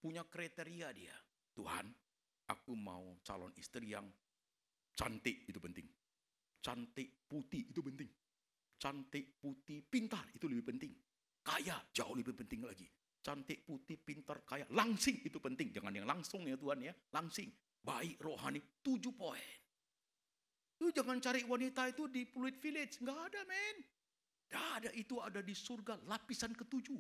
Punya kriteria dia. Tuhan, aku mau calon istri yang cantik, itu penting. Cantik, putih, itu penting. Cantik, putih, pintar, itu lebih penting. Kaya, jauh lebih penting lagi. Cantik, putih, pintar, kaya. Langsing, itu penting. Jangan yang langsung ya Tuhan ya. Langsing. Baik, rohani, 7 poin. Lu jangan cari wanita itu di Pluit Village. Nggak ada, men. Nggak ada, itu ada di surga, lapisan ke-7.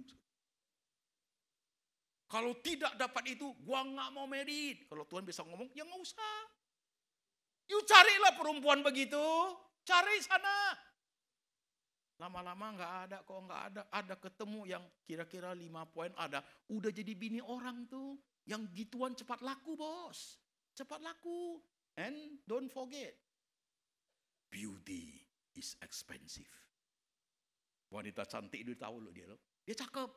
Kalau tidak dapat itu, gua nggak mau married. Kalau Tuhan bisa ngomong, ya nggak usah. You carilah perempuan begitu. Cari sana. Lama-lama nggak ada kok, nggak ada. Ada ketemu yang kira-kira 5 poin ada. Udah jadi bini orang tuh. Yang gituan cepat laku, bos. Cepat laku. And don't forget, beauty is expensive. Wanita cantik itu tahu loh dia loh. Dia cakep.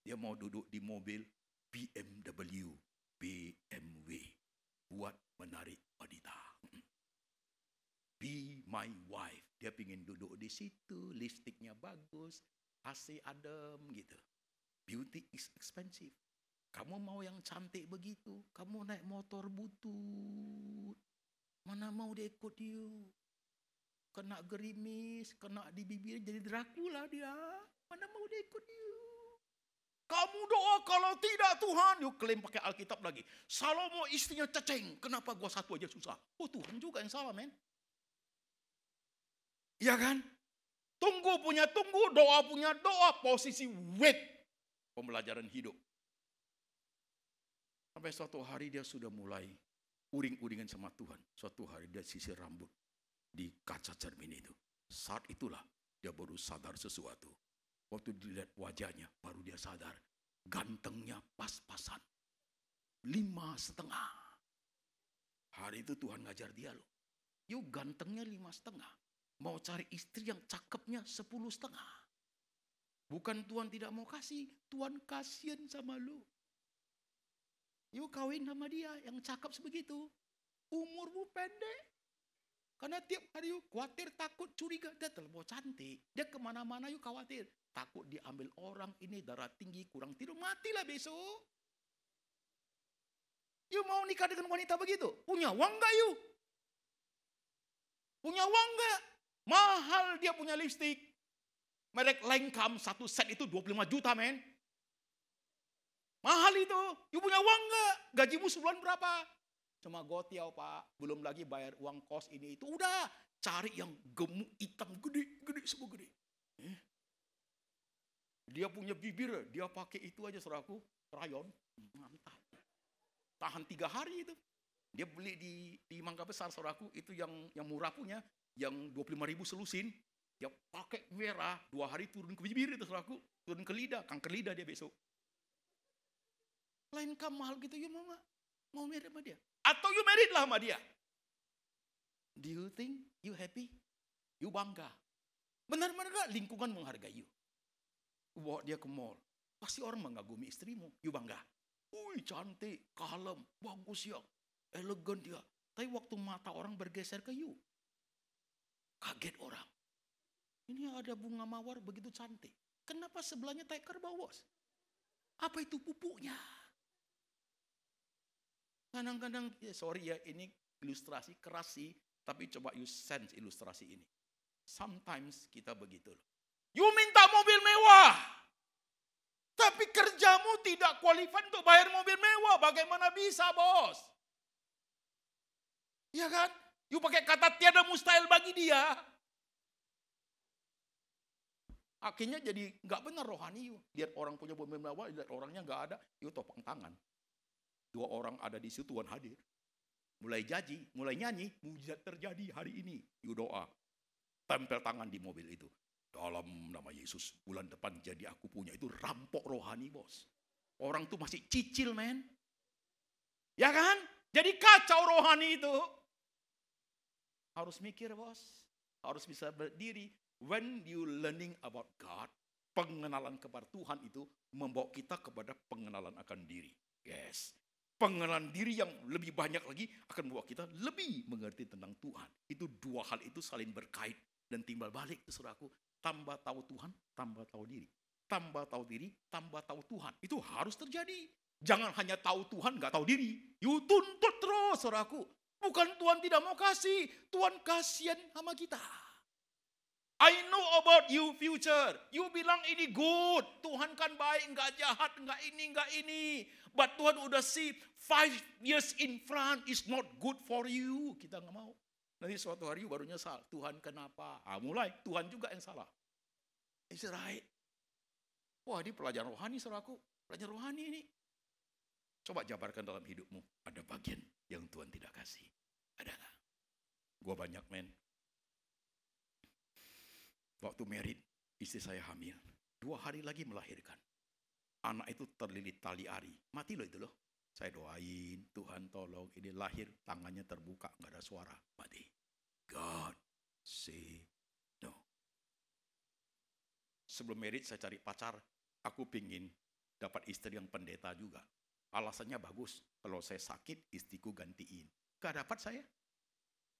Dia mau duduk di mobil BMW buat menarik wanita. Be my wife. Dia pingin duduk di situ, lipstiknya bagus, AC adem gitu. Beauty is expensive. Kamu mau yang cantik begitu, kamu naik motor butut. Mana mau dia ikut you? Kena gerimis, kena di bibir jadi Dracula dia. Mana mau dia ikut you? Kamu doa kalau tidak Tuhan. Yuk klaim pakai Alkitab lagi. Salomo istrinya ceceng. Kenapa gua satu aja susah? Oh Tuhan juga yang salah, men. Iya kan? Tunggu punya tunggu, doa punya doa. Posisi wait. Pembelajaran hidup. Sampai suatu hari dia sudah mulai uring-uringan sama Tuhan. Suatu hari dia sisir rambut di kaca cermin itu. Saat itulah dia baru sadar sesuatu. Waktu dilihat wajahnya, baru dia sadar. Gantengnya pas-pasan. 5,5. Hari itu Tuhan ngajar dia loh. Yuk gantengnya 5,5. Mau cari istri yang cakepnya 10,5. Bukan Tuhan tidak mau kasih. Tuhan kasihan sama lu. Yuk kawin sama dia yang cakep sebegitu. Umurmu pendek. Karena tiap hari yuk khawatir, takut, curiga. Dia terlalu cantik. Dia kemana-mana yuk khawatir. Takut diambil orang, ini darah tinggi, kurang tidur, matilah besok. You you mau nikah dengan wanita begitu? Punya uang nggak you? Punya uang nggak? Mahal dia punya lipstik. Merek Lancome satu set itu 25 juta, men. Mahal itu. You punya uang nggak? Gajimu sebulan berapa? Cuma gotiau, Pak. Belum lagi bayar uang kos ini itu. Udah, cari yang gemuk, hitam, gede, semua gede. Dia punya bibir, dia pakai itu aja, saudaraku, rayon. Mantap. Tahan 3 hari itu. Dia beli di Mangga Besar, saudaraku, itu yang murah punya, yang 25.000 selusin. Dia pakai merah, 2 hari turun ke bibir itu, saudaraku. Turun ke lidah, kanker lidah dia besok. Lancome mahal gitu, you mau nggak? Mau married sama dia? Atau you married lah sama dia? Do you think you happy? You bangga? Benar-benar gak lingkungan menghargai you? Bawa dia ke mall. Pasti orang mengagumi istrimu. You bangga? Wih, cantik, kalem, bagus ya, elegan dia. Tapi waktu mata orang bergeser ke you, kaget orang. Ini ada bunga mawar begitu cantik. Kenapa sebelahnya tai kerbau, bos? Apa itu pupuknya? Kadang-kadang, sorry ya, ini ilustrasi keras sih, tapi coba you sense ilustrasi ini. Sometimes kita begitu loh. You minta mobil mewah, tapi kerjamu tidak qualified untuk bayar mobil mewah. Bagaimana bisa, bos? Ya kan? You pakai kata tiada mustahil bagi dia. Akhirnya jadi nggak benar rohani you. Lihat orang punya mobil mewah, lihat orangnya nggak ada, you topang tangan. 2 orang ada di situ, Tuhan hadir. Mulai janji, mulai nyanyi, mujizat terjadi hari ini. You doa. Tempel tangan di mobil itu. Dalam nama Yesus, bulan depan jadi aku punya. Itu rampok rohani, bos. Orang tuh masih cicil, men. Ya kan? Jadi kacau rohani itu. Harus mikir, bos. Harus bisa berdiri. When you learning about God, pengenalan kepada Tuhan itu membawa kita kepada pengenalan akan diri. Yes. Pengenalan diri yang lebih banyak lagi akan membawa kita lebih mengerti tentang Tuhan. Itu 2 hal itu saling berkait dan timbal balik, saudaraku. Tambah tahu Tuhan, tambah tahu diri. Tambah tahu diri, tambah tahu Tuhan. Itu harus terjadi. Jangan hanya tahu Tuhan, nggak tahu diri. You tuntut terus, saudaraku. Bukan Tuhan tidak mau kasih, Tuhan kasihan sama kita. I know about you future. You bilang ini good. Tuhan kan baik, nggak jahat, nggak ini. But Tuhan udah see 5 years in front is not good for you. Kita nggak mau. Nanti suatu hari baru nyesal. Tuhan kenapa? Mulai Tuhan juga yang salah. Is it right? Wah, ini pelajaran rohani, saudaraku. Pelajaran rohani ini. Coba jabarkan dalam hidupmu. Ada bagian yang Tuhan tidak kasih. Ada nggak? Gua banyak, men. Waktu married, istri saya hamil. 2 hari lagi melahirkan. Anak itu terlilit tali ari. Mati loh itu loh. Saya doain, Tuhan tolong. Ini lahir, tangannya terbuka, nggak ada suara. Mati. God say no. Sebelum married saya cari pacar. Aku pingin dapat istri yang pendeta juga. Alasannya bagus. Kalau saya sakit, istriku gantiin. Gak dapat saya.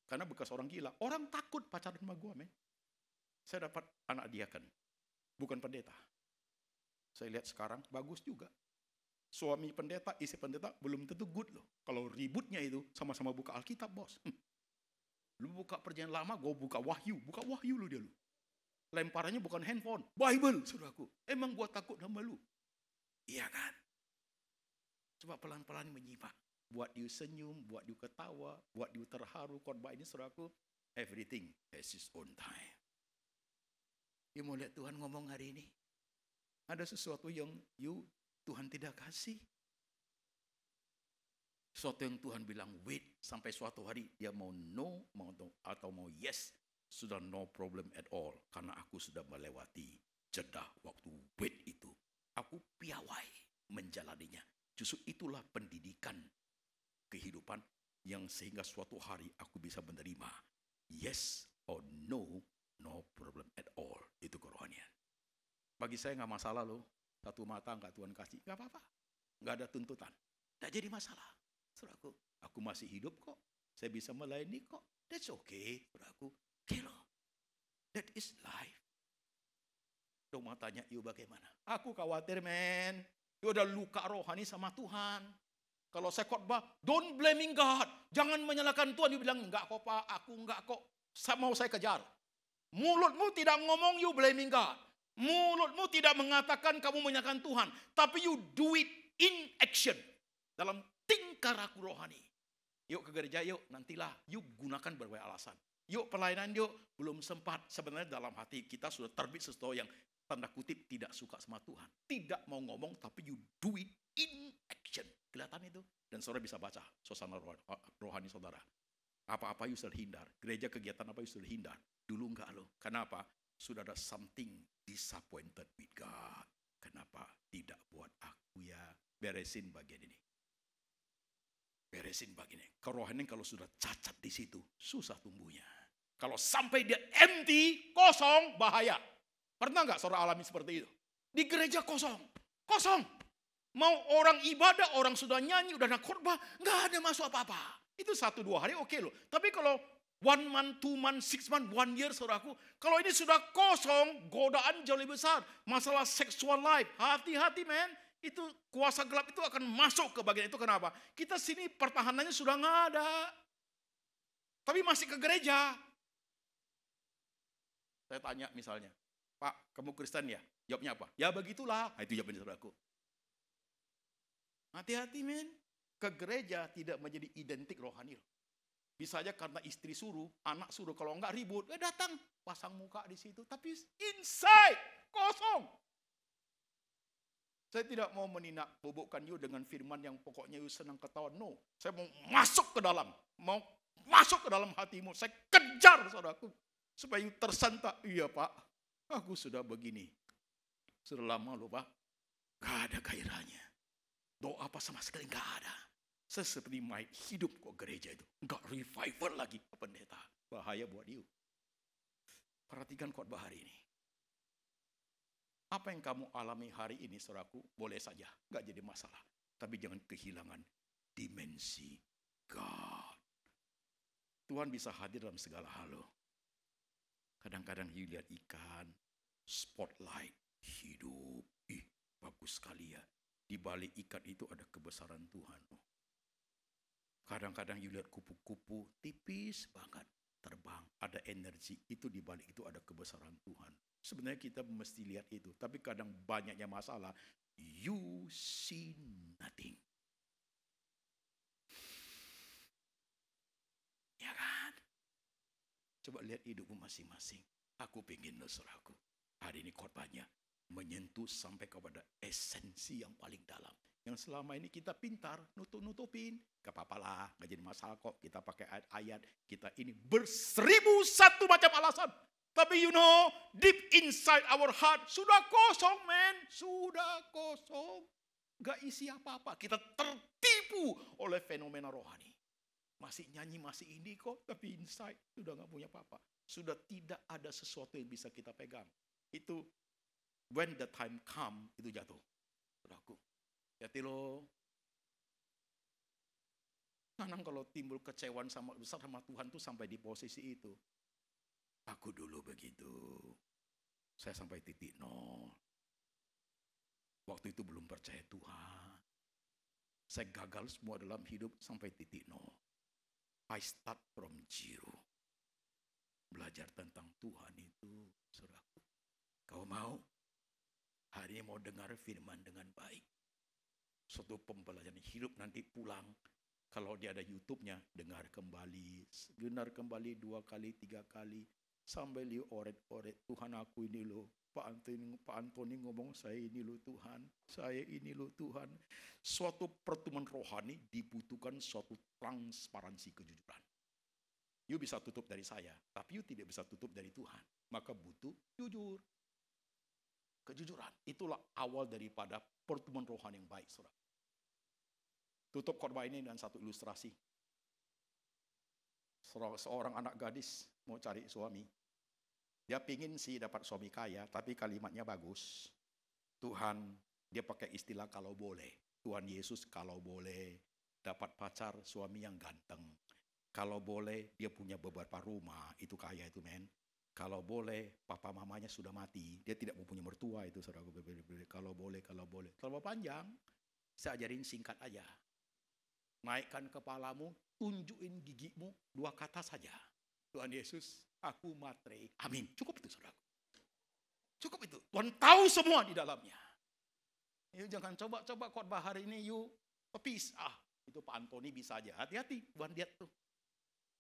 Karena bekas orang gila. Orang takut pacaran sama gue, men. Saya dapat anak diaken, bukan pendeta. Saya lihat sekarang bagus juga. Suami pendeta, istri pendeta belum tentu good loh. Kalau ributnya itu sama-sama buka Alkitab, bos. Lu buka perjanjian lama, gue buka wahyu lu dia lu. Lemparannya bukan handphone, Bible, saudaraku. Emang gue takut sama lu? Iya kan? Coba pelan-pelan menyimak. Buat you senyum, buat you ketawa, buat you terharu. Khotbah ini, saudaraku, everything has its own time. You mau lihat Tuhan ngomong hari ini? Ada sesuatu yang Tuhan tidak kasih. Sesuatu yang Tuhan bilang wait, sampai suatu hari dia mau no atau mau yes, sudah no problem at all. Karena aku sudah melewati jeda waktu wait itu. Aku piawai menjalaninya. Justru itulah pendidikan kehidupan yang sehingga suatu hari aku bisa menerima yes or no problem at all. Itu kerohanian. Bagi saya nggak masalah loh. 1 mata nggak Tuhan kasih. Nggak apa-apa. Nggak ada tuntutan. Nggak jadi masalah. Saudaraku, aku masih hidup kok. Saya bisa melayani kok. That's okay, saudaraku. Oke loh. That is life. Dong mau tanya, yuk bagaimana? Aku khawatir, men. You udah luka rohani sama Tuhan. Kalau saya khotbah, don't blaming God. Jangan menyalahkan Tuhan. You bilang, enggak kok Pak, aku enggak kok. Mau saya kejar. Mulutmu tidak ngomong you blaming God. Mulutmu tidak mengatakan kamu menyalahkan Tuhan. Tapi you do it in action. Dalam tingkah laku rohani. Yuk ke gereja yuk, nantilah. Yuk gunakan berbagai alasan. Yuk pelayanan yuk, belum sempat. Sebenarnya dalam hati kita sudah terbit sesuatu yang tanda kutip tidak suka sama Tuhan. Tidak mau ngomong tapi you do it in action. Kelihatan itu. Dan saudara bisa baca suasana rohani saudara. Apa-apa you sudah hindar. Gereja kegiatan apa you sudah hindar. Dulu enggak loh. Kenapa? Sudah ada something disappointed with God. Kenapa tidak buat aku ya? Beresin bagian ini. Beresin bagian ini. Kerohanian kalau sudah cacat di situ, susah tumbuhnya. Kalau sampai dia empty, kosong, bahaya. Pernah nggak saudara alami seperti itu? Di gereja kosong. Kosong. Mau orang ibadah, orang sudah nyanyi, udah nak khotbah, nggak ada masuk apa-apa. Itu 1-2 hari oke loh. Tapi kalau 1 month, 2 month, 6 month, 1 year saudaraku. Kalau ini sudah kosong, godaan jauh lebih besar. Masalah sexual life, hati-hati men. Itu kuasa gelap itu akan masuk ke bagian itu. Kenapa? Kita sini pertahanannya sudah nggak ada. Tapi masih ke gereja. Saya tanya misalnya, Pak, kamu Kristen ya? Jawabnya apa? Ya begitulah. Nah, itu jawaban saudaraku. Hati-hati men. Ke gereja tidak menjadi identik rohani. Bisa aja karena istri suruh, anak suruh. Kalau enggak ribut, datang. Pasang muka di situ. Tapi inside, kosong. Saya tidak mau meninak bobokkan you dengan firman yang pokoknya you senang ketawa. No. Saya mau masuk ke dalam. Mau masuk ke dalam hatimu. Saya kejar saudaraku. Supaya you tersentak. Iya Pak, aku sudah begini. Sudah lama loh Pak. Gak ada gairahnya. Doa apa sama sekali gak ada. Saya seperti main hidup kok gereja itu. Enggak revival lagi pendeta. Bahaya buat you. Perhatikan khotbah hari ini. Apa yang kamu alami hari ini saudaraku, boleh saja. Enggak jadi masalah. Tapi jangan kehilangan dimensi God. Tuhan bisa hadir dalam segala hal loh. Kadang-kadang you lihat ikan, spotlight, hidup. Ih, bagus sekali ya. Di balik ikan itu ada kebesaran Tuhan. Kadang-kadang you lihat kupu-kupu tipis banget terbang, ada energi, itu di balik itu ada kebesaran Tuhan. Sebenarnya kita mesti lihat itu, tapi kadang banyaknya masalah, you see nothing. Ya kan? Coba lihat hidupmu masing-masing. Aku pengen loh saudaraku. Hari ini khotbahnya menyentuh sampai kepada esensi yang paling dalam. Yang selama ini kita pintar nutup-nutupin. Gak apa-apa lah, gak jadi masalah kok. Kita pakai ayat-ayat, kita ini ber1001 macam alasan. Tapi you know, deep inside our heart, sudah kosong men. Sudah kosong. Gak isi apa-apa. Kita tertipu oleh fenomena rohani. Masih nyanyi, masih ini kok. Tapi inside sudah gak punya apa-apa. Sudah tidak ada sesuatu yang bisa kita pegang. Itu when the time come, itu jatuh. Saudaraku, hati lo. Kadang kalau timbul kecewaan sama besar sama Tuhan tuh sampai di posisi itu. Aku dulu begitu. Saya sampai titik nol. Waktu itu belum percaya Tuhan. Saya gagal semua dalam hidup sampai titik nol. I start from zero. Belajar tentang Tuhan itu, saudaraku. Kau mau? Hari ini mau dengar firman dengan baik. Suatu pembelajaran hidup nanti pulang. Kalau dia ada YouTube-nya, dengar kembali. Dengar kembali 2 kali, 3 kali. Sampai li oret-oret. Tuhan aku ini loh. Pak Antoni ngomong saya ini loh Tuhan. Saya ini loh Tuhan. Suatu pertemuan rohani dibutuhkan suatu transparansi kejujuran. You bisa tutup dari saya. Tapi you tidak bisa tutup dari Tuhan. Maka butuh jujur. Kejujuran, itulah awal daripada pertemuan rohani yang baik, saudara. Tutup khotbah ini dengan satu ilustrasi. Seorang anak gadis mau cari suami. Dia pingin sih dapat suami kaya, tapi kalimatnya bagus. Tuhan, dia pakai istilah kalau boleh. Tuhan Yesus kalau boleh dapat pacar suami yang ganteng. Kalau boleh dia punya beberapa rumah, itu kaya itu men. Kalau boleh, papa mamanya sudah mati. Dia tidak mau punya mertua itu, saudara. Kalau boleh. Terlalu panjang. Saya ajarin singkat aja. naikkan kepalamu, tunjukin gigimu, 2 kata saja. Tuhan Yesus, aku matre. Amin. Cukup itu, saudara. Cukup itu. Tuhan tahu semua di dalamnya. You jangan coba-coba khotbah hari ini, you tepis. Itu Pak Antoni bisa aja. Hati-hati, Tuhan lihat tuh.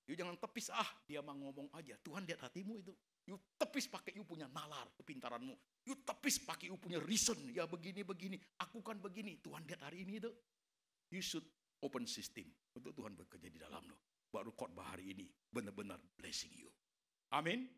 You jangan tepis, dia mau ngomong aja. Tuhan lihat hatimu itu. You tepis pakai you punya nalar, kepintaranmu. You tepis pakai you punya reason. Ya begini-begini, aku kan begini. Tuhan lihat hari ini itu. You should open system untuk Tuhan bekerja di dalam lo. Baru khotbah hari ini benar-benar blessing you. Amin.